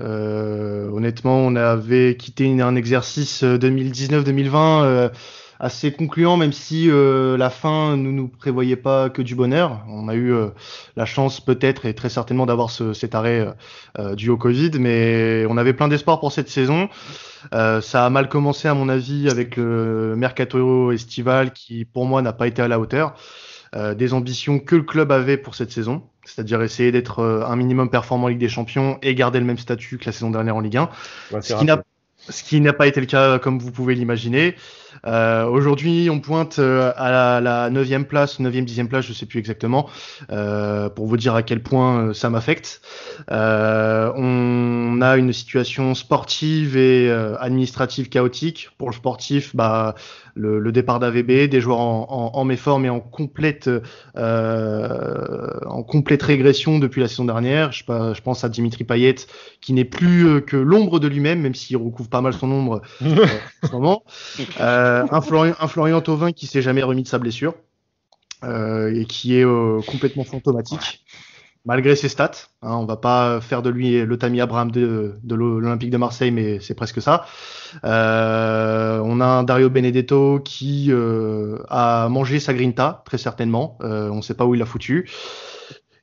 Honnêtement, on avait quitté un exercice 2019-2020 assez concluant, même si la fin ne nous prévoyait pas que du bonheur. On a eu la chance peut-être et très certainement d'avoir cet arrêt dû au Covid, mais on avait plein d'espoir pour cette saison. Ça a mal commencé à mon avis avec le mercato estival qui pour moi n'a pas été à la hauteur des ambitions que le club avait pour cette saison, c'est-à-dire essayer d'être un minimum performant en Ligue des Champions et garder le même statut que la saison dernière en Ligue 1, ce qui n'a pas été le cas comme vous pouvez l'imaginer. Aujourd'hui, on pointe à la 9e place, 9e, 10e place, je sais plus exactement, pour vous dire à quel point ça m'affecte. On a une situation sportive et administrative chaotique. Pour le sportif, le départ d'AVB, des joueurs en méforme et en complète régression depuis la saison dernière. Je pense à Dimitri Payet, qui n'est plus que l'ombre de lui-même, même s'il recouvre pas mal son ombre en ce moment. Un Florian Thauvin qui s'est jamais remis de sa blessure et qui est complètement fantomatique malgré ses stats. On va pas faire de lui le Tammy Abraham de l'Olympique de Marseille, mais c'est presque ça. On a un Dario Benedetto qui a mangé sa grinta, très certainement. On ne sait pas où il l'a foutu.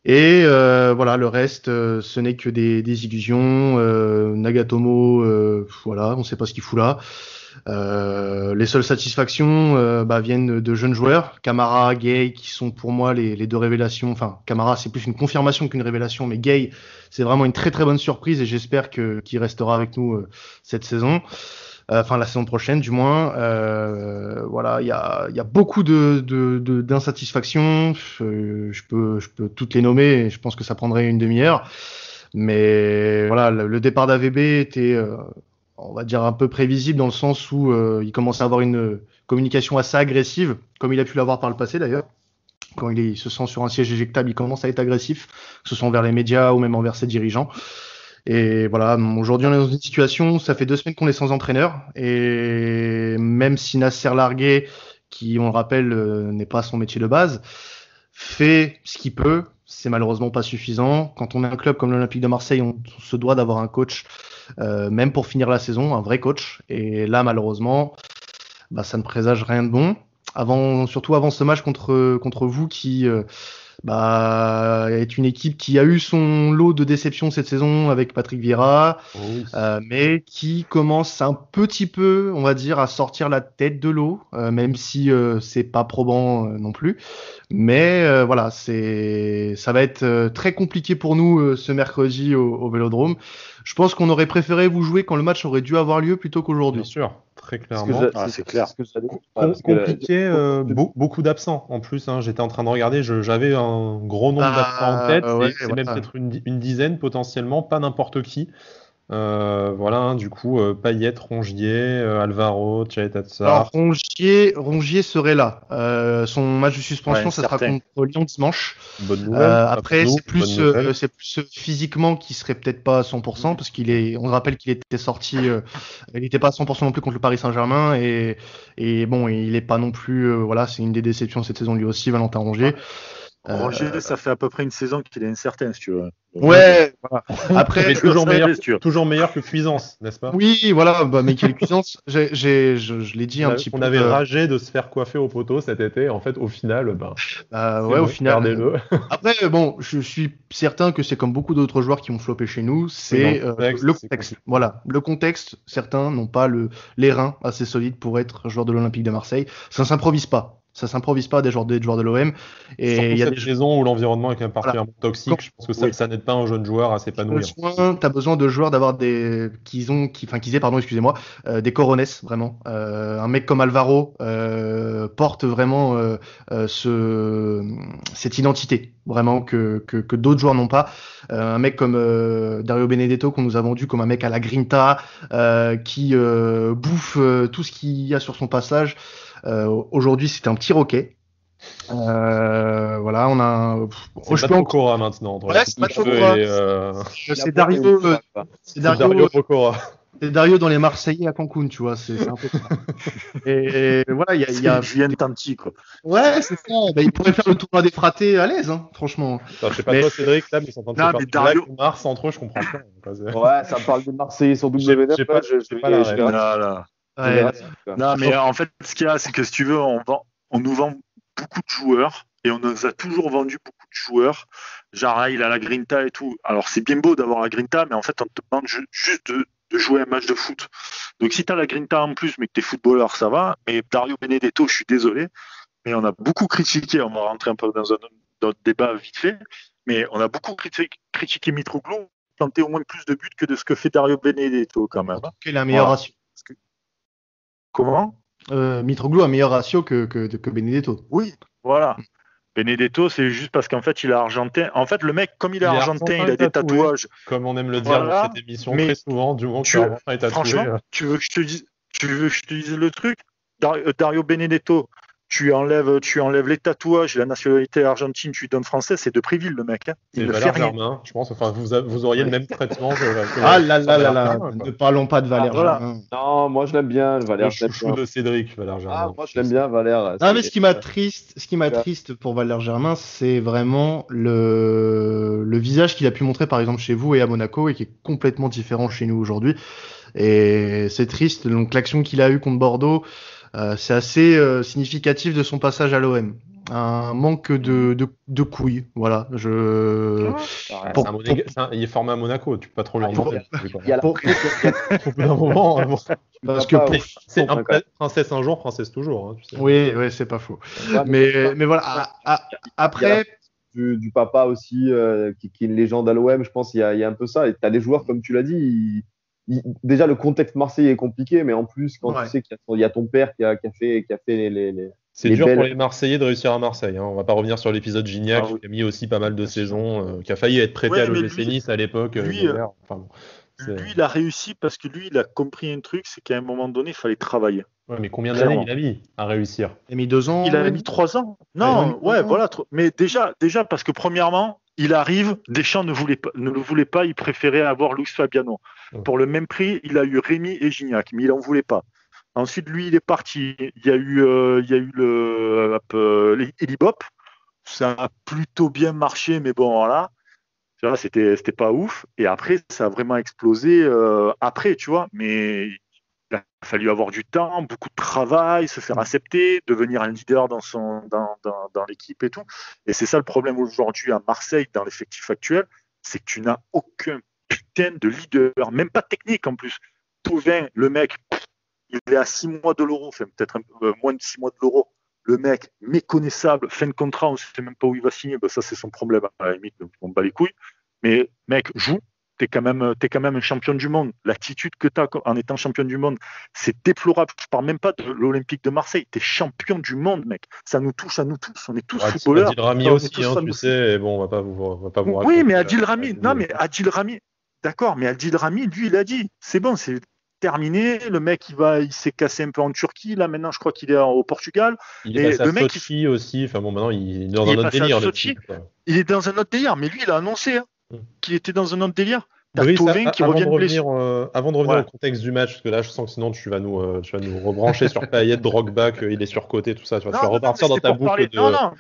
Et voilà, le reste, ce n'est que des illusions. Nagatomo, voilà, on ne sait pas ce qu'il fout là. Les seules satisfactions viennent de jeunes joueurs, Camara, Gay, qui sont pour moi les deux révélations. Enfin, Camara, c'est plus une confirmation qu'une révélation, mais Gay, c'est vraiment une très très bonne surprise et j'espère qu'il restera avec nous cette saison. Enfin, la saison prochaine, du moins. Voilà, il y a beaucoup d'insatisfactions. Je peux toutes les nommer et je pense que ça prendrait une demi-heure. Mais voilà, le départ d'AVB était on va dire un peu prévisible dans le sens où il commence à avoir une communication assez agressive, comme il a pu l'avoir par le passé d'ailleurs. Quand il se sent sur un siège éjectable, il commence à être agressif, que ce soit envers les médias ou même envers ses dirigeants. Et voilà, aujourd'hui on est dans une situation, ça fait 2 semaines qu'on est sans entraîneur, et même si Nasser Largué, qui on le rappelle n'est pas son métier de base, fait ce qu'il peut, c'est malheureusement pas suffisant. Quand on est un club comme l'Olympique de Marseille, on se doit d'avoir un coach même pour finir la saison, un vrai coach. Et là, malheureusement, ça ne présage rien de bon. Surtout avant ce match contre vous, qui est une équipe qui a eu son lot de déceptions cette saison avec Patrick Vieira, mais qui commence un petit peu, on va dire, à sortir la tête de l'eau, même si c'est pas probant non plus. Mais voilà, ça va être très compliqué pour nous ce mercredi au Vélodrome. Je pense qu'on aurait préféré vous jouer quand le match aurait dû avoir lieu plutôt qu'aujourd'hui. Bien sûr, très clairement. C'est clair. Compliqué, beaucoup d'absents en plus. J'étais en train de regarder, j'avais un gros nombre d'absents en tête. C'est même peut-être une dizaine potentiellement, pas n'importe qui. Voilà, du coup, Payet, Rongier, Alvaro, Tchaïtatsar. Rongier serait là. Son match de suspension, ça sera contre Lyon dimanche. Bonne nouvelle. Après, c'est plus physiquement qui serait peut-être pas à 100% parce on rappelle qu'il était sorti, il n'était pas à 100% non plus contre le Paris Saint-Germain et bon, il est pas non plus, voilà, c'est une des déceptions cette saison lui aussi, Valentin Rongier. Rongier, ça fait à peu près une saison qu'il est incertain, si tu veux. Ouais, voilà. Après, toujours meilleur que Cuisance, n'est-ce pas? Oui, voilà, mais quelle Cuisance, je l'ai dit un petit peu. On avait ragé de se faire coiffer au poteau cet été, en fait, au final, au final. Regardez-le. Après, bon, je suis certain que c'est comme beaucoup d'autres joueurs qui ont floppé chez nous, c'est le contexte. Voilà, le contexte, certains n'ont pas les reins assez solides pour être joueurs de l'Olympique de Marseille. Ça ne s'improvise pas. Ça s'improvise pas des joueurs de l'OM. Et il y a des saisons où l'environnement est quand même particulièrement toxique. Je pense que ça n'aide pas un jeune joueur à s'épanouir. T'as besoin de joueurs d'avoir des coronets vraiment. Un mec comme Alvaro porte vraiment cette identité vraiment que d'autres joueurs n'ont pas. Un mec comme Dario Benedetto qu'on nous a vendu comme un mec à la grinta qui bouffe tout ce qu'il y a sur son passage. Aujourd'hui, c'est un petit roquet. Voilà, on a. C'est pas Pokora maintenant. Ouais, c'est pas Pokora. C'est Dario Pokora. C'est Dario dans les Marseillais à Cancun, tu vois, c'est un peu ça. Et voilà, il y a... Julien Tanti, quoi. Ouais, c'est ça. Bah, il pourrait faire le tournoi des fratés à l'aise, hein, franchement. Attends, je sais pas Mais- toi, Cédric, là, mais ils sont en train de se Non, faire mais du Dario- Black Mars entre eux, je comprends pas. Ouais, ça me parle des Marseillais sur J'ai W9. pas- là, j'ai pas la je ref. vais Voilà. je vais Ouais, quoi. Non, mais en fait, ce qu'il y a, c'est que si tu veux, on nous vend beaucoup de joueurs et on nous a toujours vendu beaucoup de joueurs. Genre, là, il a la grinta et tout. Alors, c'est bien beau d'avoir la grinta, mais en fait, on te demande juste de jouer un match de foot. Donc, si tu as la grinta en plus, mais que tu es footballeur, ça va. Mais Dario Benedetto, je suis désolé, mais on a beaucoup critiqué. On va rentrer un peu dans un débat vite fait, mais on a beaucoup critiqué Mitroglou, planté au moins plus de buts que de ce que fait Dario Benedetto, quand même. il a un meilleur Voilà. ratio. Comment? Mitroglou a un meilleur ratio que Benedetto. Oui, voilà. Benedetto, c'est juste parce qu'en fait, il est argentin. En fait, le mec, comme il est argentin, il a des tatoué, tatouages. comme on aime le dire Voilà, dans cette émission mais très souvent, du moment que tu- tu argentin est tatoué. Franchement, tu veux que je te dise le truc? Dario Benedetto, tu enlèves les tatouages, la nationalité argentine, tu lui donnes français, c'est de Préville, le mec. Hein. C'est Il ne fait Valère rien. Germain, je pense. Enfin, vous auriez le même traitement que Ah là là là Valère là, Germain, quoi. ne parlons pas de Valère voilà. Germain. Non, moi je l'aime bien, Le Valère. je l'aime chouchou bien. de Cédric, Valère Germain. Moi je l'aime bien, Valère. Non, mais c'est- ce qui m'attriste pour Valère Germain, c'est vraiment le visage qu'il a pu montrer, par exemple, chez vous et à Monaco, et qui est complètement différent chez nous aujourd'hui. Et c'est triste. Donc, l'action qu'il a eue contre Bordeaux, c'est assez significatif de son passage à l'OM. Un manque de couilles. Voilà. Ouais, Pour- Il est formé à Monaco, tu peux pas trop lui en pour- demander. Il y a la Pour- Au bout d'un moment, bon, Parce que papa, pour- ouais. c'est Quand même. princesse un jour, princesse toujours. Hein, tu sais. Oui, c'est pas faux. Ouais, Mais voilà. Après, du papa aussi, qui est une légende à l'OM, je pense qu'il y a un peu ça. Et tu as des joueurs, comme tu l'as dit, déjà le contexte marseillais est compliqué, mais en plus, quand Ouais. tu sais qu'il y a ton père qui a fait les C'est les dur belles- pour les Marseillais de réussir à Marseille. Hein. On va pas revenir sur l'épisode Gignac, Ah oui. qui a mis aussi pas mal de saisons, qui a failli être prêté Ouais, à mais l'OGC lui- Nice à l'époque. lui, Nevers. Enfin, bon, Lui, il a réussi parce que lui, il a compris un truc, c'est qu'à un moment donné, il fallait travailler. ouais, mais combien Clairement. d'années il a mis à réussir? il a mis 2 ans. Il a mis 3 ans. il a Non, mis 3 ouais, ans. voilà. Mais déjà, parce que premièrement, il arrive, Deschamps ne le voulait pas, il préférait avoir Luis Fabiano. Ouais. Pour le même prix, il a eu Rémi et Gignac, mais il n'en voulait pas. Ensuite, lui, il est parti. Il y a eu l'Elibop. Ça a plutôt bien marché, mais bon, voilà. Tu vois, c'était pas ouf. Et après, ça a vraiment explosé après, tu vois. Mais il a fallu avoir du temps, beaucoup de travail, se faire accepter, devenir un leader dans l'équipe et tout. Et c'est ça le problème aujourd'hui à Marseille, dans l'effectif actuel, c'est que tu n'as aucun putain de leader, même pas technique en plus. Tauvin, le mec, il est à 6 mois de l'euro, enfin peut-être moins de 6 mois de l'euro. Le mec, méconnaissable, fin de contrat, on ne sait même pas où il va signer. Ben, ça, c'est son problème, à la limite, on bat les couilles. Mais mec, joue, t'es quand même un champion du monde. L'attitude que tu as en étant champion du monde, c'est déplorable. Je parle même pas de l'Olympique de Marseille. T'es champion du monde, mec. Ça nous touche à nous tous. On est tous footballeurs. Adil Rami On est aussi, tous hein, fans tu de sais. Et bon, on va pas vous oui, raconter, mais Adil Rami, Adil- non, mais Adil Rami, d'accord, mais Adil Rami, lui, il a dit, c'est bon, c'est terminé. Le mec, il s'est cassé un peu en Turquie. Là, maintenant, je crois qu'il est au Portugal. Il est Et passé à le mec, Sochi aussi. Enfin bon, maintenant, il est dans il un est autre passé à délire, le Sochi. type, quoi. Il est dans un autre délire. Mais lui, il a annoncé qu'il était dans un autre délire. T'as Brice, Tauvin qui avant revient de de blessure. revenir, avant de revenir Ouais. au contexte du match, parce que là, je sens que sinon tu vas nous rebrancher sur Payet, Drogba, qu'il est surcoté, tout ça. Tu vas repartir dans ta boucle de. Non,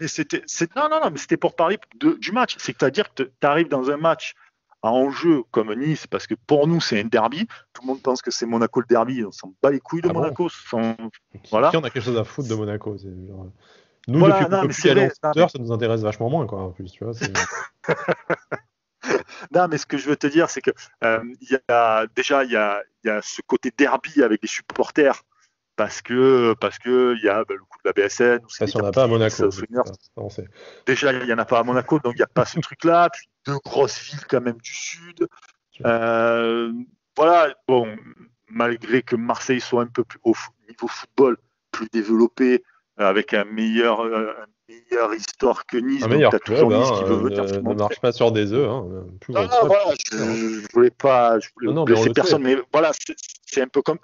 mais c'était pour parler du match. C'est-à-dire que tu arrives dans un match à enjeu comme Nice, parce que pour nous, c'est un derby. Tout le monde pense que c'est Monaco le derby. On s'en bat les couilles de Ah bon Monaco. Voilà. Qui on a quelque chose à foutre de Monaco. Genre... Nous, Voilà, depuis qu'on non, peut mais plus c'est y aller en vrai, scooter, ça nous intéresse vachement moins, quoi. En plus, tu vois. Non, mais ce que je veux te dire, c'est que il y a ce côté derby avec les supporters. Parce que il y a le coup de la BSN. Ça, si on n'a pas à Monaco. Déjà, il n'y en a pas à Monaco, donc il n'y a pas ce truc-là. Puis 2 grosses villes quand même du sud. Voilà, bon, malgré que Marseille soit un peu plus au niveau football, plus développé, avec un meilleur histoire que Nice. Un meilleur club, Nice qui veut venir ne marche pas sur des œufs. Hein. Non, voilà, je voulais pas blesser personne, mais voilà, c'est un peu comme.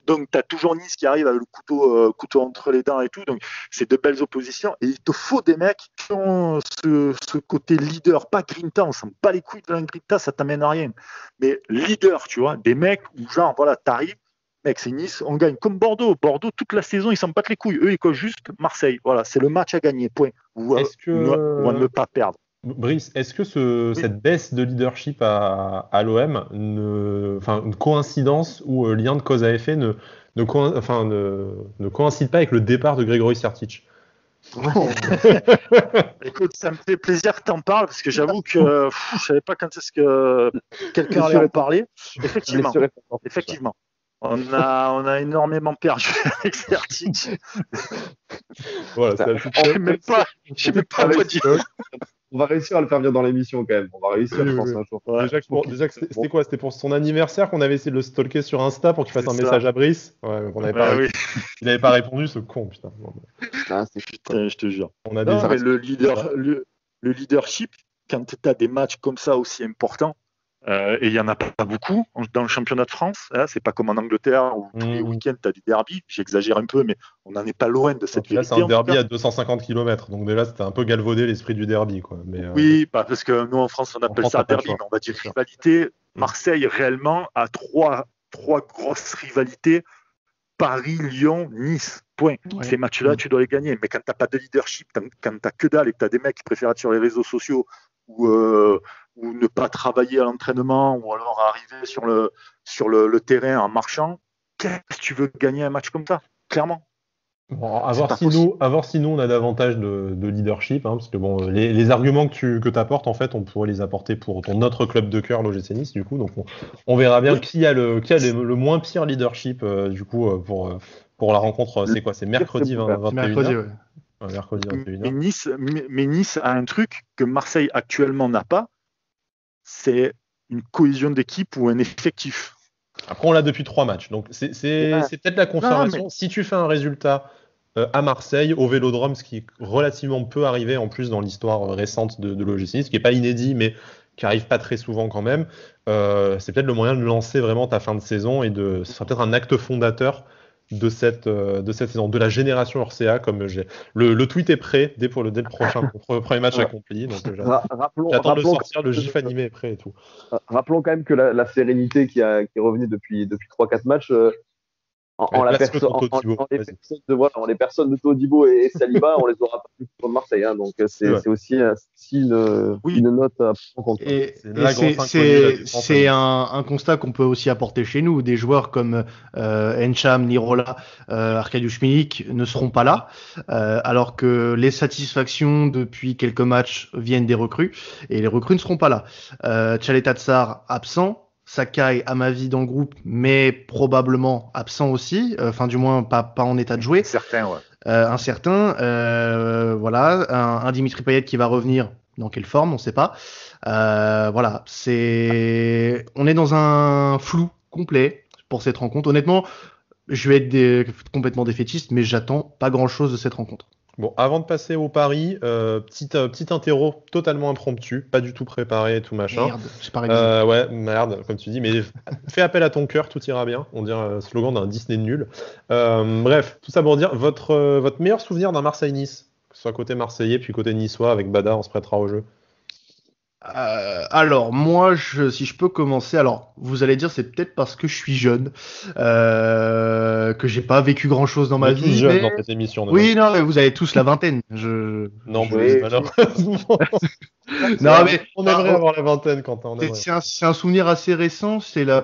Donc, tu as toujours Nice qui arrive avec le couteau entre les dents et tout. Donc, c'est de belles oppositions. Et il te faut des mecs attention, ce côté leader, pas grinta, on s'en bat les couilles de la grinta, ça t'amène à rien. Mais leader, tu vois, des mecs où genre, voilà, t'arrives, mec, c'est Nice, on gagne comme Bordeaux. Bordeaux, toute la saison, ils s'en battent les couilles. Eux, ils coachent juste Marseille. Voilà, c'est le match à gagner, point. Ou à ne pas perdre. Brice, est-ce que cette baisse de leadership à l'OM, une coïncidence ou lien de cause à effet ne coïncide pas avec le départ de Grégory Sertic? Écoute, ça me fait plaisir que tu en parles parce que j'avoue que je savais pas quand est-ce que quelqu'un allait en parler. Effectivement. On a énormément perdu avec Sertic. Voilà, je sais même pas quoi dire. On va réussir à le faire venir dans l'émission quand même. On va réussir, je pense, un jour. Ouais. Déjà, c'était quoi? C'était pour son anniversaire qu'on avait essayé de le stalker sur Insta pour qu'il fasse un message à Brice. Ouais, il n'avait pas répondu, ce con, putain. Putain, je te jure. On a le leadership, quand tu as des matchs comme ça aussi importants, et il n'y en a pas beaucoup dans le championnat de France, hein, c'est pas comme en Angleterre où tous les week-ends tu as des derbies, j'exagère un peu, mais on n'en est pas loin de cette vérité. Là, c'est un derby à 250 km, donc déjà c'était un peu galvaudé l'esprit du derby. Quoi. Mais, oui, parce que nous en France on appelle ça derby, mais on va dire rivalité. Marseille réellement a trois grosses rivalités, Paris, Lyon, Nice. Point. Ouais. Ces matchs-là, tu dois les gagner. Mais quand tu n'as pas de leadership, quand tu n'as que dalle et que tu as des mecs qui préfèrent être sur les réseaux sociaux ou ne pas travailler à l'entraînement ou alors arriver sur le terrain en marchant, qu'est-ce que tu veux gagner un match comme ça? Clairement. Bon, à voir si nous on a davantage de leadership, hein, parce que bon, les arguments que tu apportes, en fait, on pourrait les apporter pour ton autre club de cœur, l'OGC Nice, du coup. Donc on verra bien qui a le moins pire leadership, du coup, pour la rencontre. C'est quoi? C'est mercredi 21h. Mercredi, ouais. Mercredi 21h. Mais Nice a un truc que Marseille actuellement n'a pas, c'est une cohésion d'équipe ou un effectif. Après, on l'a depuis 3 matchs, donc c'est peut-être la confirmation. Non, si tu fais un résultat à Marseille, au Vélodrome, ce qui est relativement peu arrivé en plus dans l'histoire récente de l'OGC Nice, ce qui n'est pas inédit, mais qui arrive pas très souvent quand même, c'est peut-être le moyen de lancer vraiment ta fin de saison et ce sera peut-être un acte fondateur de cette saison, de la génération Orcea, comme le tweet est prêt dès le prochain premier match accompli. Donc j'attends de sortir, le gif animé est prêt et tout. Rappelons quand même que la sérénité qui est revenue depuis 3-4 matchs, les personnes de Todibo et Saliba, on les aura pas plus pour Marseille, hein, donc c'est aussi une note à prendre en compte. Et c'est un constat qu'on peut aussi apporter chez nous. Des joueurs comme Encham, Nirola, Arkadiusz Milik ne seront pas là, alors que les satisfactions depuis quelques matchs viennent des recrues, et les recrues ne seront pas là. Tchaleta Tsar absent. Sakai, à ma vie, dans le groupe, mais probablement absent aussi, enfin du moins pas en état de jouer. Certain, ouais. Incertain, voilà, un Dimitri Payet qui va revenir, dans quelle forme, on ne sait pas. Voilà, on est dans un flou complet pour cette rencontre. Honnêtement, je vais être complètement défaitiste, mais j'attends pas grand-chose de cette rencontre. Bon, avant de passer au pari, petite interro totalement impromptue, pas du tout préparé et tout machin. Merde, j'ai pas révisé. Ouais, merde, comme tu dis, mais fais appel à ton cœur, tout ira bien. On dirait un slogan d'un Disney nul. Bref, tout ça pour dire, votre meilleur souvenir d'un Marseille-Nice, que ce soit côté marseillais puis côté niçois, avec Bada, on se prêtera au jeu. Alors moi, si je peux commencer, alors vous allez dire c'est peut-être parce que je suis jeune, que j'ai pas vécu grand chose dans ma vie. Tous jeunes dans cette émission. Oui, non, mais vous avez tous la vingtaine. Non, malheureusement. Non, mais on aimerait avoir la vingtaine, Quentin. C'est un souvenir assez récent. C'est la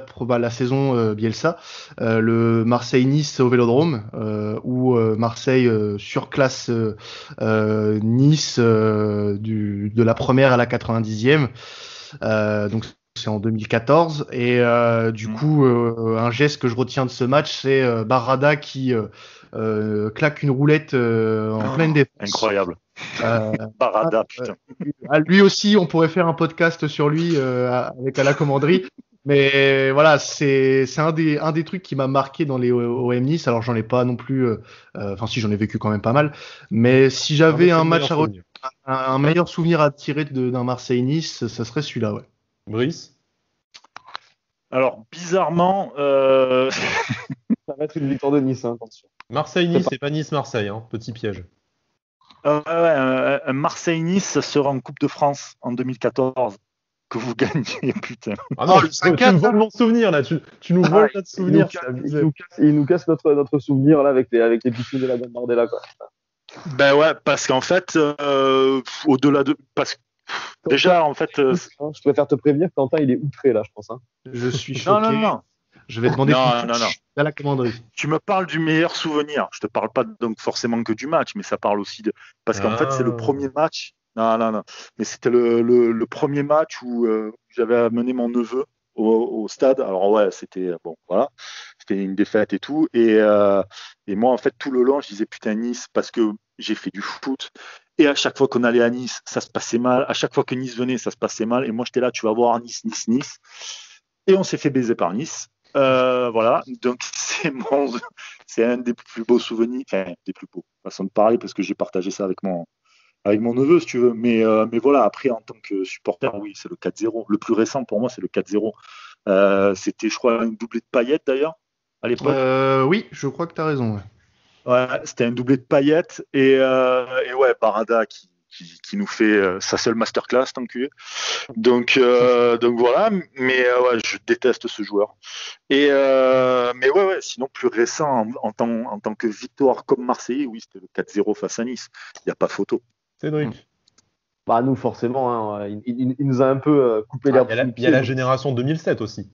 saison Bielsa, le Marseille-Nice au Vélodrome, où Marseille surclasse Nice de la première à la 90e. Donc c'est en 2014 et du coup un geste que je retiens de ce match, c'est Barrada qui claque une roulette en pleine défense. Incroyable. Barrada, putain. Lui aussi, on pourrait faire un podcast sur lui avec à la commanderie. Mais voilà, c'est un des trucs qui m'a marqué dans les OM Nice. Alors j'en ai pas non plus, enfin si, j'en ai vécu quand même pas mal. Mais si j'avais un meilleur souvenir à tirer d'un Marseille Nice, ça serait celui-là, ouais. Brice. Alors bizarrement, ça va être une victoire de Nice, hein, attention. Marseille Nice, c'est pas Nice Marseille, hein, petit piège. Un Marseille-Nice sera en Coupe de France en 2014. Que vous gagnez, putain. Ah non, le tu 5-4, me voles mon souvenir là, tu nous voles notre souvenir. c'est abusé. Il nous casse notre souvenir là avec les pitchouns de la Gambardella, quoi. Ben ouais, parce qu'en fait, au-delà de. Parce que déjà, en fait. Je préfère te prévenir, Quentin, il est outré là, je pense. Je suis Non, choqué. non. Je vais demander Non. à la commanderie. Tu me parles du meilleur souvenir. Je te parle pas donc forcément que du match, mais ça parle aussi de. Parce qu'en fait, c'est le premier match. Non. Mais c'était le premier match où j'avais amené mon neveu au stade. Alors ouais, c'était bon, voilà, c'était une défaite et tout. Et moi, en fait, tout le long, je disais putain Nice parce que j'ai fait du foot. Et à chaque fois qu'on allait à Nice, ça se passait mal. À chaque fois que Nice venait, ça se passait mal. Et moi, j'étais là, tu vas voir Nice. Et on s'est fait baiser par Nice. Voilà, donc c'est un des plus beaux souvenirs, enfin des plus beaux, façon de parler parce que j'ai partagé ça avec mon neveu si tu veux, mais voilà, après en tant que supporter, oui, c'est le 4-0, le plus récent pour moi c'est le 4-0, c'était je crois une doublée de Payet d'ailleurs à l'époque. Oui, je crois que tu as raison. Ouais, c'était un doublé de Payet et ouais, Barada qui nous fait sa seule masterclass tant que donc voilà, mais ouais, je déteste ce joueur. Et mais ouais, sinon plus récent en tant que victoire comme Marseillais, oui, c'était le 4-0 face à Nice. Il n'y a pas photo. Cédric. Bah nous forcément, hein, il nous a un peu coupé l'herbe sous le Il y pied. a la génération 2007 aussi.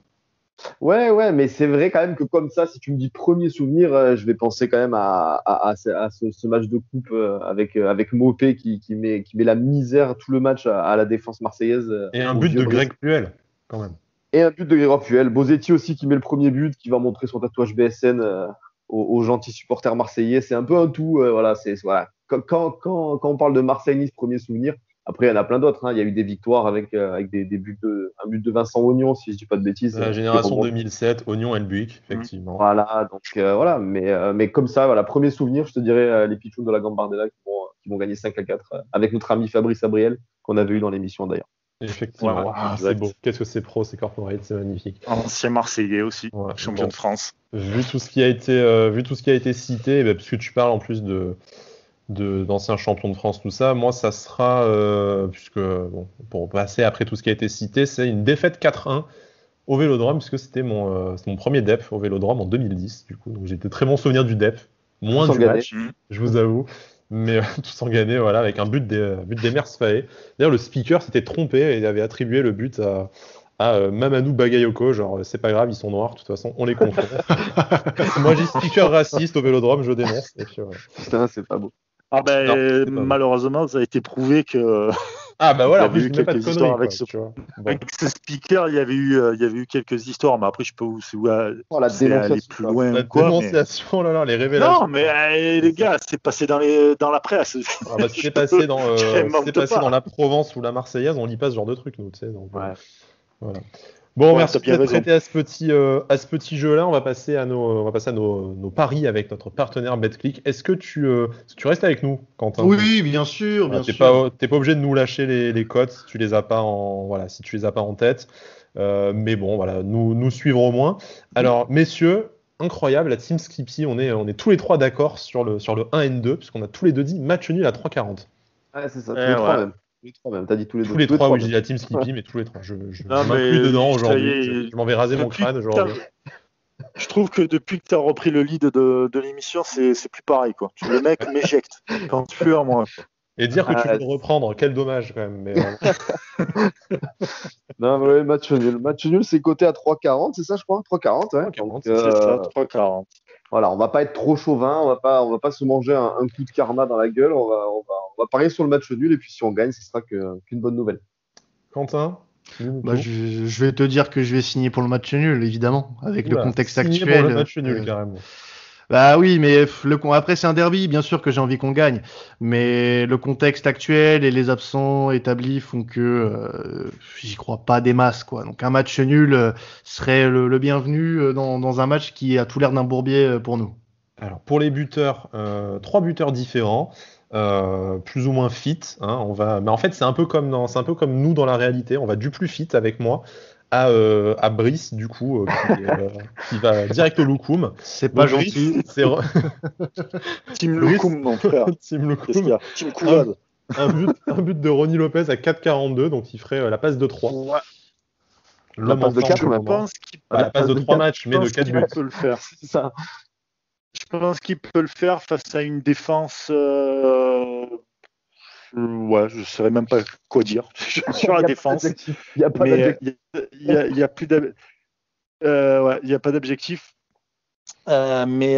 Ouais, mais c'est vrai quand même que comme ça, si tu me dis premier souvenir, je vais penser quand même à ce match de coupe avec Mopé qui met la misère tout le match à la défense marseillaise. Et un au but de Vieux-Brest. Greg Puel, quand même. Et un but de Grégoire Puel. Bozetti aussi qui met le premier but, qui va montrer son tatouage BSN aux gentils supporters marseillais. C'est un peu un tout. Voilà, voilà. Quand on parle de Marseille-Nice, premier souvenir, après il y en a plein d'autres. Hein. Il y a eu des victoires avec des buts un but de Vincent Oignon, si je dis pas de bêtises. La génération 2007, Oignon et le Buick, effectivement. Voilà, donc voilà. Mais comme ça, voilà, premier souvenir, je te dirais les pitchouns de la Gambardella qui vont gagner 5-4 avec notre ami Fabrice Abriel, qu'on avait eu dans l'émission d'ailleurs. Effectivement, Ouais, c'est beau. Qu'est-ce que c'est pro, c'est corporate, c'est magnifique. Ancien Marseillais aussi, Ouais, champion de France. Vu tout ce qui a été cité, puisque tu parles en plus d'anciens champions de France, tout ça, moi ça sera, pour passer après tout ce qui a été cité, c'est une défaite 4-1 au Vélodrome, puisque c'était mon premier DEP au Vélodrome en 2010, du coup, donc j'ai de très bons souvenirs du DEP, moins du match, je vous avoue. Mais tous en gagné, voilà, avec un but d'Emer Sfaé. D'ailleurs, le speaker s'était trompé et il avait attribué le but à Mamadou Bagayoko. Genre, c'est pas grave, ils sont noirs, de toute façon, on les confond. Moi, j'ai speaker raciste au Vélodrome, je dénonce. Et puis, voilà. Putain, c'est pas beau. Ah ben, non, malheureusement, ça a été prouvé que. Ah bah voilà, en plus, je ne mets pas de conneries. Avec ce speaker, il y avait eu quelques histoires, mais après, je peux vous aller plus loin. La dénonciation, là, les révélations. Non, mais les gars, c'est passé dans la presse. Ah bah, c'est passé dans la Provence ou la Marseillaise, on lit pas ce genre de trucs, nous, tu sais. Donc, ouais. Voilà. Bon, merci d'être prêté à ce petit jeu-là. On va passer à nos paris avec notre partenaire BetClick. Est-ce que tu restes avec nous, Quentin? Oui, bien sûr, bien sûr. T'es pas obligé de nous lâcher les cotes si tu les as pas en tête. Mais bon, voilà, nous suivrons au moins. Alors, messieurs, incroyable, la Team Skippy, on est tous les trois d'accord sur le 1 et 2, puisqu'on a tous les deux dit match nul à 3,40. Ouais, c'est ça, tous les trois même. Tous les trois même, t'as dit tous les deux. Tous les trois, oui, j'ai dit la Team Skippy, mais tous les trois. Je m'inclus dedans aujourd'hui. Je m'en vais raser mon crâne aujourd'hui. Je trouve que depuis que tu as repris le lead de l'émission, c'est plus pareil, quoi. Le mec m'éjecte quand tu pleures, moi. Et dire que tu veux le reprendre, quel dommage quand même. Mais non, mais match nul. Match nul, c'est coté à 3,40, c'est ça, je crois 3,40, ouais. 3,40, c'est ça, 3,40. Voilà, on va pas être trop chauvin, on va pas se manger un coup de karma dans la gueule, on va parier sur le match nul, et puis si on gagne, ce sera qu'une bonne nouvelle. Quentin? Je vais te dire que je vais signer pour le match nul, évidemment, avec le contexte actuel. Pour le match nul, carrément. Bah oui, mais après c'est un derby, bien sûr que j'ai envie qu'on gagne, mais le contexte actuel et les absents établis font que j'y crois pas des masses, quoi. Donc un match nul serait le bienvenu dans un match qui a tout l'air d'un bourbier pour nous. Alors pour les buteurs, 3 buteurs différents. Plus ou moins fit, hein, mais en fait c'est un peu comme nous dans la réalité, on va du plus fit avec moi, à Brice, du coup, qui va direct au Loukoum. C'est pas Donc, gentil. Brice, c'est Team Brice. Loukoum, mon frère. Team Qu'est-ce qu'il y Loukoum. a Team Couvade. Un but de Ronny Lopez à 4,42, donc il ferait la passe de 3. Ouais. La passe de 4, Je pense qu'il la passe de 3 matchs, mais de 4 buts. peut le faire. C'est ça. Je pense qu'il peut le faire face à une défense. Ouais, je ne saurais même pas quoi dire sur la défense. Il n'y a pas Mais d'adjectif. il n'y a plus il y a pas d'objectif. Mais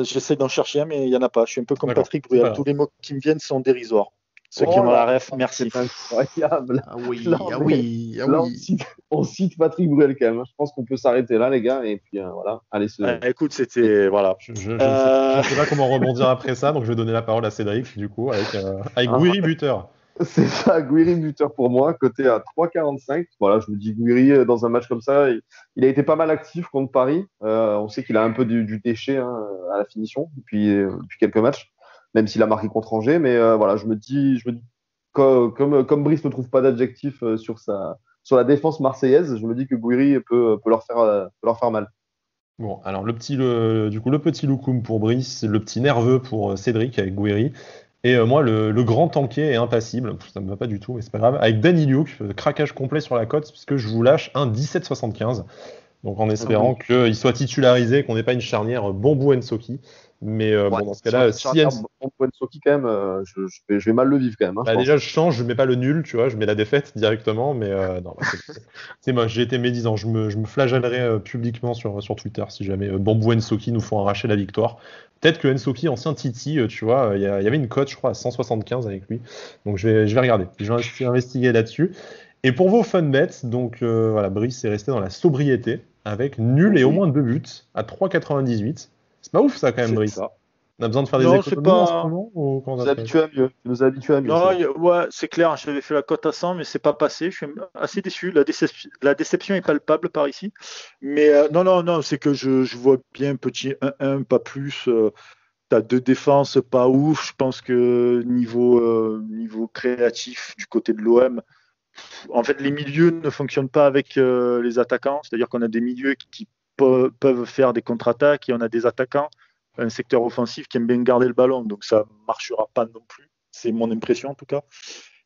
j'essaie d'en chercher un, mais il n'y en a pas. Je suis un peu comme D'accord. Patrick Bruel. Voilà. Tous les mots qui me viennent sont dérisoires. Ceux qui Oh ont là la ref, merci. C'est incroyable. Ah oui, Là, ah oui, ah Là, oui. on cite Patrick Bruel quand même. Je pense qu'on peut s'arrêter là, les gars. Et puis voilà, allez se. Écoute, c'était. Voilà. Je sais pas comment rebondir après ça, donc je vais donner la parole à Cédric, du coup, avec Gouiri buteur. C'est ça, Gouiri buteur pour moi, coté à 3,45. Voilà, je me dis Gouiri dans un match comme ça, il a été pas mal actif contre Paris. On sait qu'il a un peu du déchet à la finition depuis quelques matchs, même s'il a marqué contre Angers. Mais voilà, je me dis comme Brice ne trouve pas d'adjectif sur la défense marseillaise, je me dis que Gouiri peut leur faire mal. Bon, alors le petit Loukoum pour Brice, le petit nerveux pour Cédric avec Gouiri. Et moi, le grand tanké et impassible, ça me va pas du tout, mais c'est pas grave, avec Danny Luke, craquage complet sur la cote, puisque je vous lâche un 17,75. Donc en espérant qu'il soit titularisé, qu'on n'ait pas une charnière Bambou-Nsoki. Mais dans ce cas-là, si Soki quand même, je vais mal le vivre quand même. Bah, déjà, je change, je mets pas le nul, tu vois, je mets la défaite directement, mais non, c'est moche, j'ai été médisant, je me flagellerai publiquement sur Twitter si jamais Bambou Nsoki nous font arracher la victoire. Peut-être que Nsoki, ancien Titi, tu vois, il y avait une cote, je crois, à 175 avec lui, donc je vais regarder, je vais investiguer là-dessus. Et pour vos fun bets, donc voilà, Brice est resté dans la sobriété, avec nul et au moins 2 buts, à 3,98. C'est pas ouf ça quand même, Brice. Ça. On a besoin de faire des économies en ce moment ou comment ça se passe ? Tu nous as habitués à mieux. Non, ouais, c'est clair, j'avais fait la cote à 100, mais c'est pas passé. Je suis assez déçu. La déception est palpable par ici. Mais non, c'est que je vois bien petit 1-1, pas plus. T'as 2 défenses pas ouf. Je pense que niveau créatif du côté de l'OM, en fait, les milieux ne fonctionnent pas avec les attaquants. C'est-à-dire qu'on a des milieux qui peuvent faire des contre-attaques et on a des attaquants, un secteur offensif qui aime bien garder le ballon. Donc ça ne marchera pas non plus. C'est mon impression en tout cas.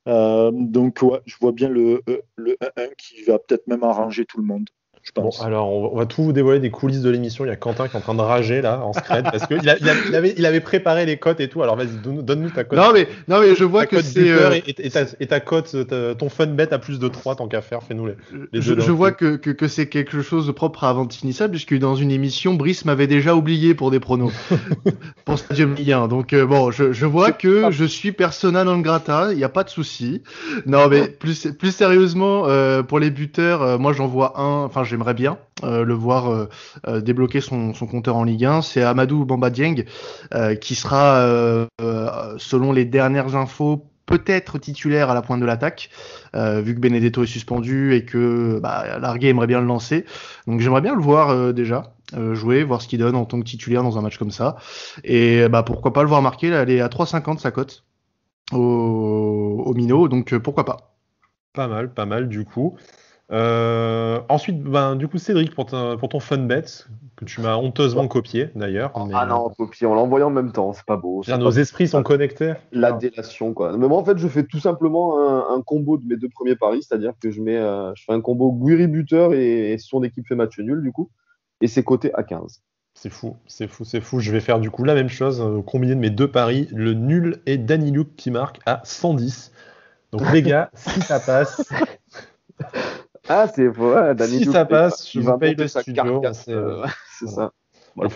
Donc ouais, je vois bien le 1-1 qui va peut-être même arranger tout le monde. Je pense. Bon, alors on va tout vous dévoiler des coulisses de l'émission. Il y a Quentin qui est en train de rager là en scred parce que il avait préparé les cotes et tout. Alors vas-y, donne-nous ta cote. Non mais je vois que c'est et ta cote, ton fun bet à plus de 3 tant qu'à faire. Fais-nous les je vois que c'est quelque chose de propre à Avantinissa, puisque dans une émission, Brice m'avait déjà oublié pour des pronos pour Stadium Ligue 1. Donc bon, je vois que je suis persona non grata, il n'y a pas de souci. Non mais plus sérieusement, pour les buteurs, moi j'en vois un. Enfin, j'aimerais bien le voir débloquer son compteur en Ligue 1. C'est Amadou Bamba Dieng qui sera, selon les dernières infos, peut-être titulaire à la pointe de l'attaque, vu que Benedetto est suspendu et que Larguet aimerait bien le lancer. Donc j'aimerais bien le voir déjà jouer, voir ce qu'il donne en tant que titulaire dans un match comme ça. Et pourquoi pas le voir marquer, là, elle est à 3,50 sa cote au Minot, donc pourquoi pas. Pas mal du coup. Ensuite, du coup, Cédric, pour ton fun bet, que tu m'as honteusement copié d'ailleurs. Ah non, copié, on l'a envoyé en même temps, c'est pas beau. Nos esprits sont connectés. La délation, quoi. Mais moi, en fait, je fais tout simplement un combo de mes 2 premiers paris, c'est-à-dire que je fais un combo Gouiri buteur et son équipe fait match nul, du coup, et c'est coté à 15. C'est fou. Je vais faire du coup la même chose, combiner de mes 2 paris, le nul et Danny Luke qui marque à 110. Donc les gars, si ça passe. Ah, c'est vrai, si ça passe, je vous paye le studio. C'est ça. Bon, on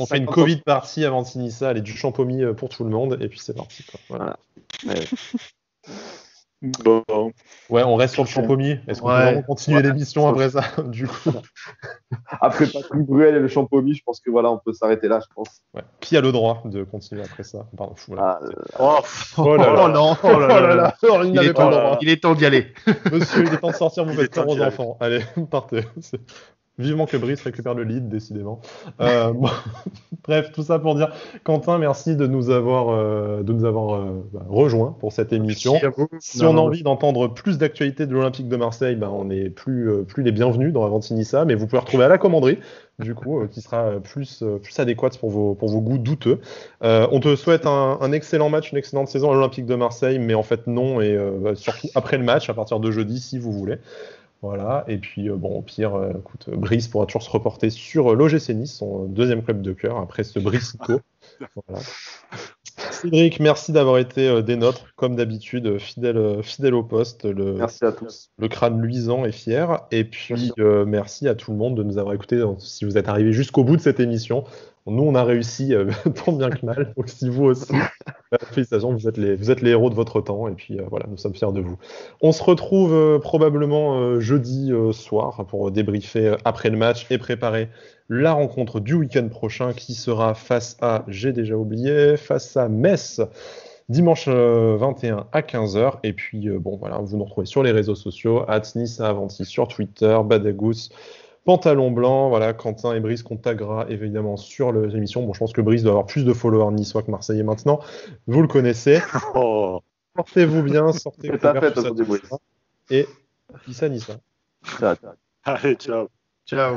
fait une Covid party avant Tinissa, allez, du champomis pour tout le monde, et puis c'est parti. Quoi. Voilà. Bon. Ouais, on reste sur le champomis. Est-ce qu'on peut vraiment continuer l'émission après ça, du coup Après Patrick Bruel et le champomis, je pense que voilà, on peut s'arrêter là, je pense. Ouais. Qui a le droit de continuer après ça? Pardon, voilà. Il est temps d'y aller. Monsieur, il est temps de sortir mon vêtement aux enfants. Allez, partez. Vivement que Brice récupère le lead, décidément. Bon, bref, tout ça pour dire, Quentin, merci de nous avoir rejoints pour cette émission. Merci à vous. Si on a envie d'entendre plus d'actualités de l'Olympique de Marseille, on n'est plus les bienvenus dans Avantinissa, mais vous pouvez retrouver à la commanderie, du coup, qui sera plus adéquate pour vos goûts douteux. On te souhaite un excellent match, une excellente saison à l'Olympique de Marseille, mais en fait non, et surtout après le match, à partir de jeudi, si vous voulez. Voilà, et puis au pire, écoute, Brice pourra toujours se reporter sur l'OGC Nice, son deuxième club de cœur, après ce Bricico. Voilà. Cédric, merci d'avoir été des nôtres, comme d'habitude, fidèle au poste, Merci à tous. le crâne luisant et fier. Et puis merci à tout le monde de nous avoir écoutés, si vous êtes arrivés jusqu'au bout de cette émission. Nous, on a réussi tant bien que mal, donc si vous aussi, félicitations, vous êtes les héros de votre temps, et puis voilà, nous sommes fiers de vous. On se retrouve probablement jeudi soir pour débriefer après le match et préparer la rencontre du week-end prochain qui sera face à Metz, dimanche 21 à 15h. Et puis voilà, vous nous retrouvez sur les réseaux sociaux, @NissaAvanti sur Twitter, Badagous, Pantalon Blanc, voilà, Quentin et Brice qu'on taguera évidemment sur l'émission. Bon, je pense que Brice doit avoir plus de followers niçois que marseillais maintenant. Vous le connaissez. Oh. Portez-vous bien, sortez C'est pas fait, et Issa Nissa. Ciao. Allez, ciao. Ciao.